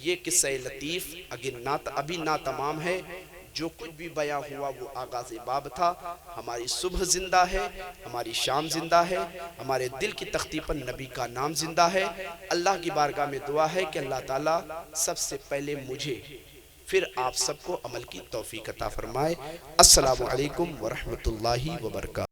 یہ قصہ لطیف ابھی ناتمام ہے، جو کچھ بھی بیان ہوا وہ آغاز باب تھا۔ ہماری صبح زندہ ہے، ہماری شام زندہ ہے، ہمارے دل کی تختی پر نبی کا نام زندہ ہے۔ اللہ کی بارگاہ میں دعا ہے کہ اللہ تعالیٰ سب سے پہلے مجھے پھر آپ سب کو عمل کی توفیق عطا فرمائے۔ السلام علیکم ورحمۃ اللہ وبرکاتہ۔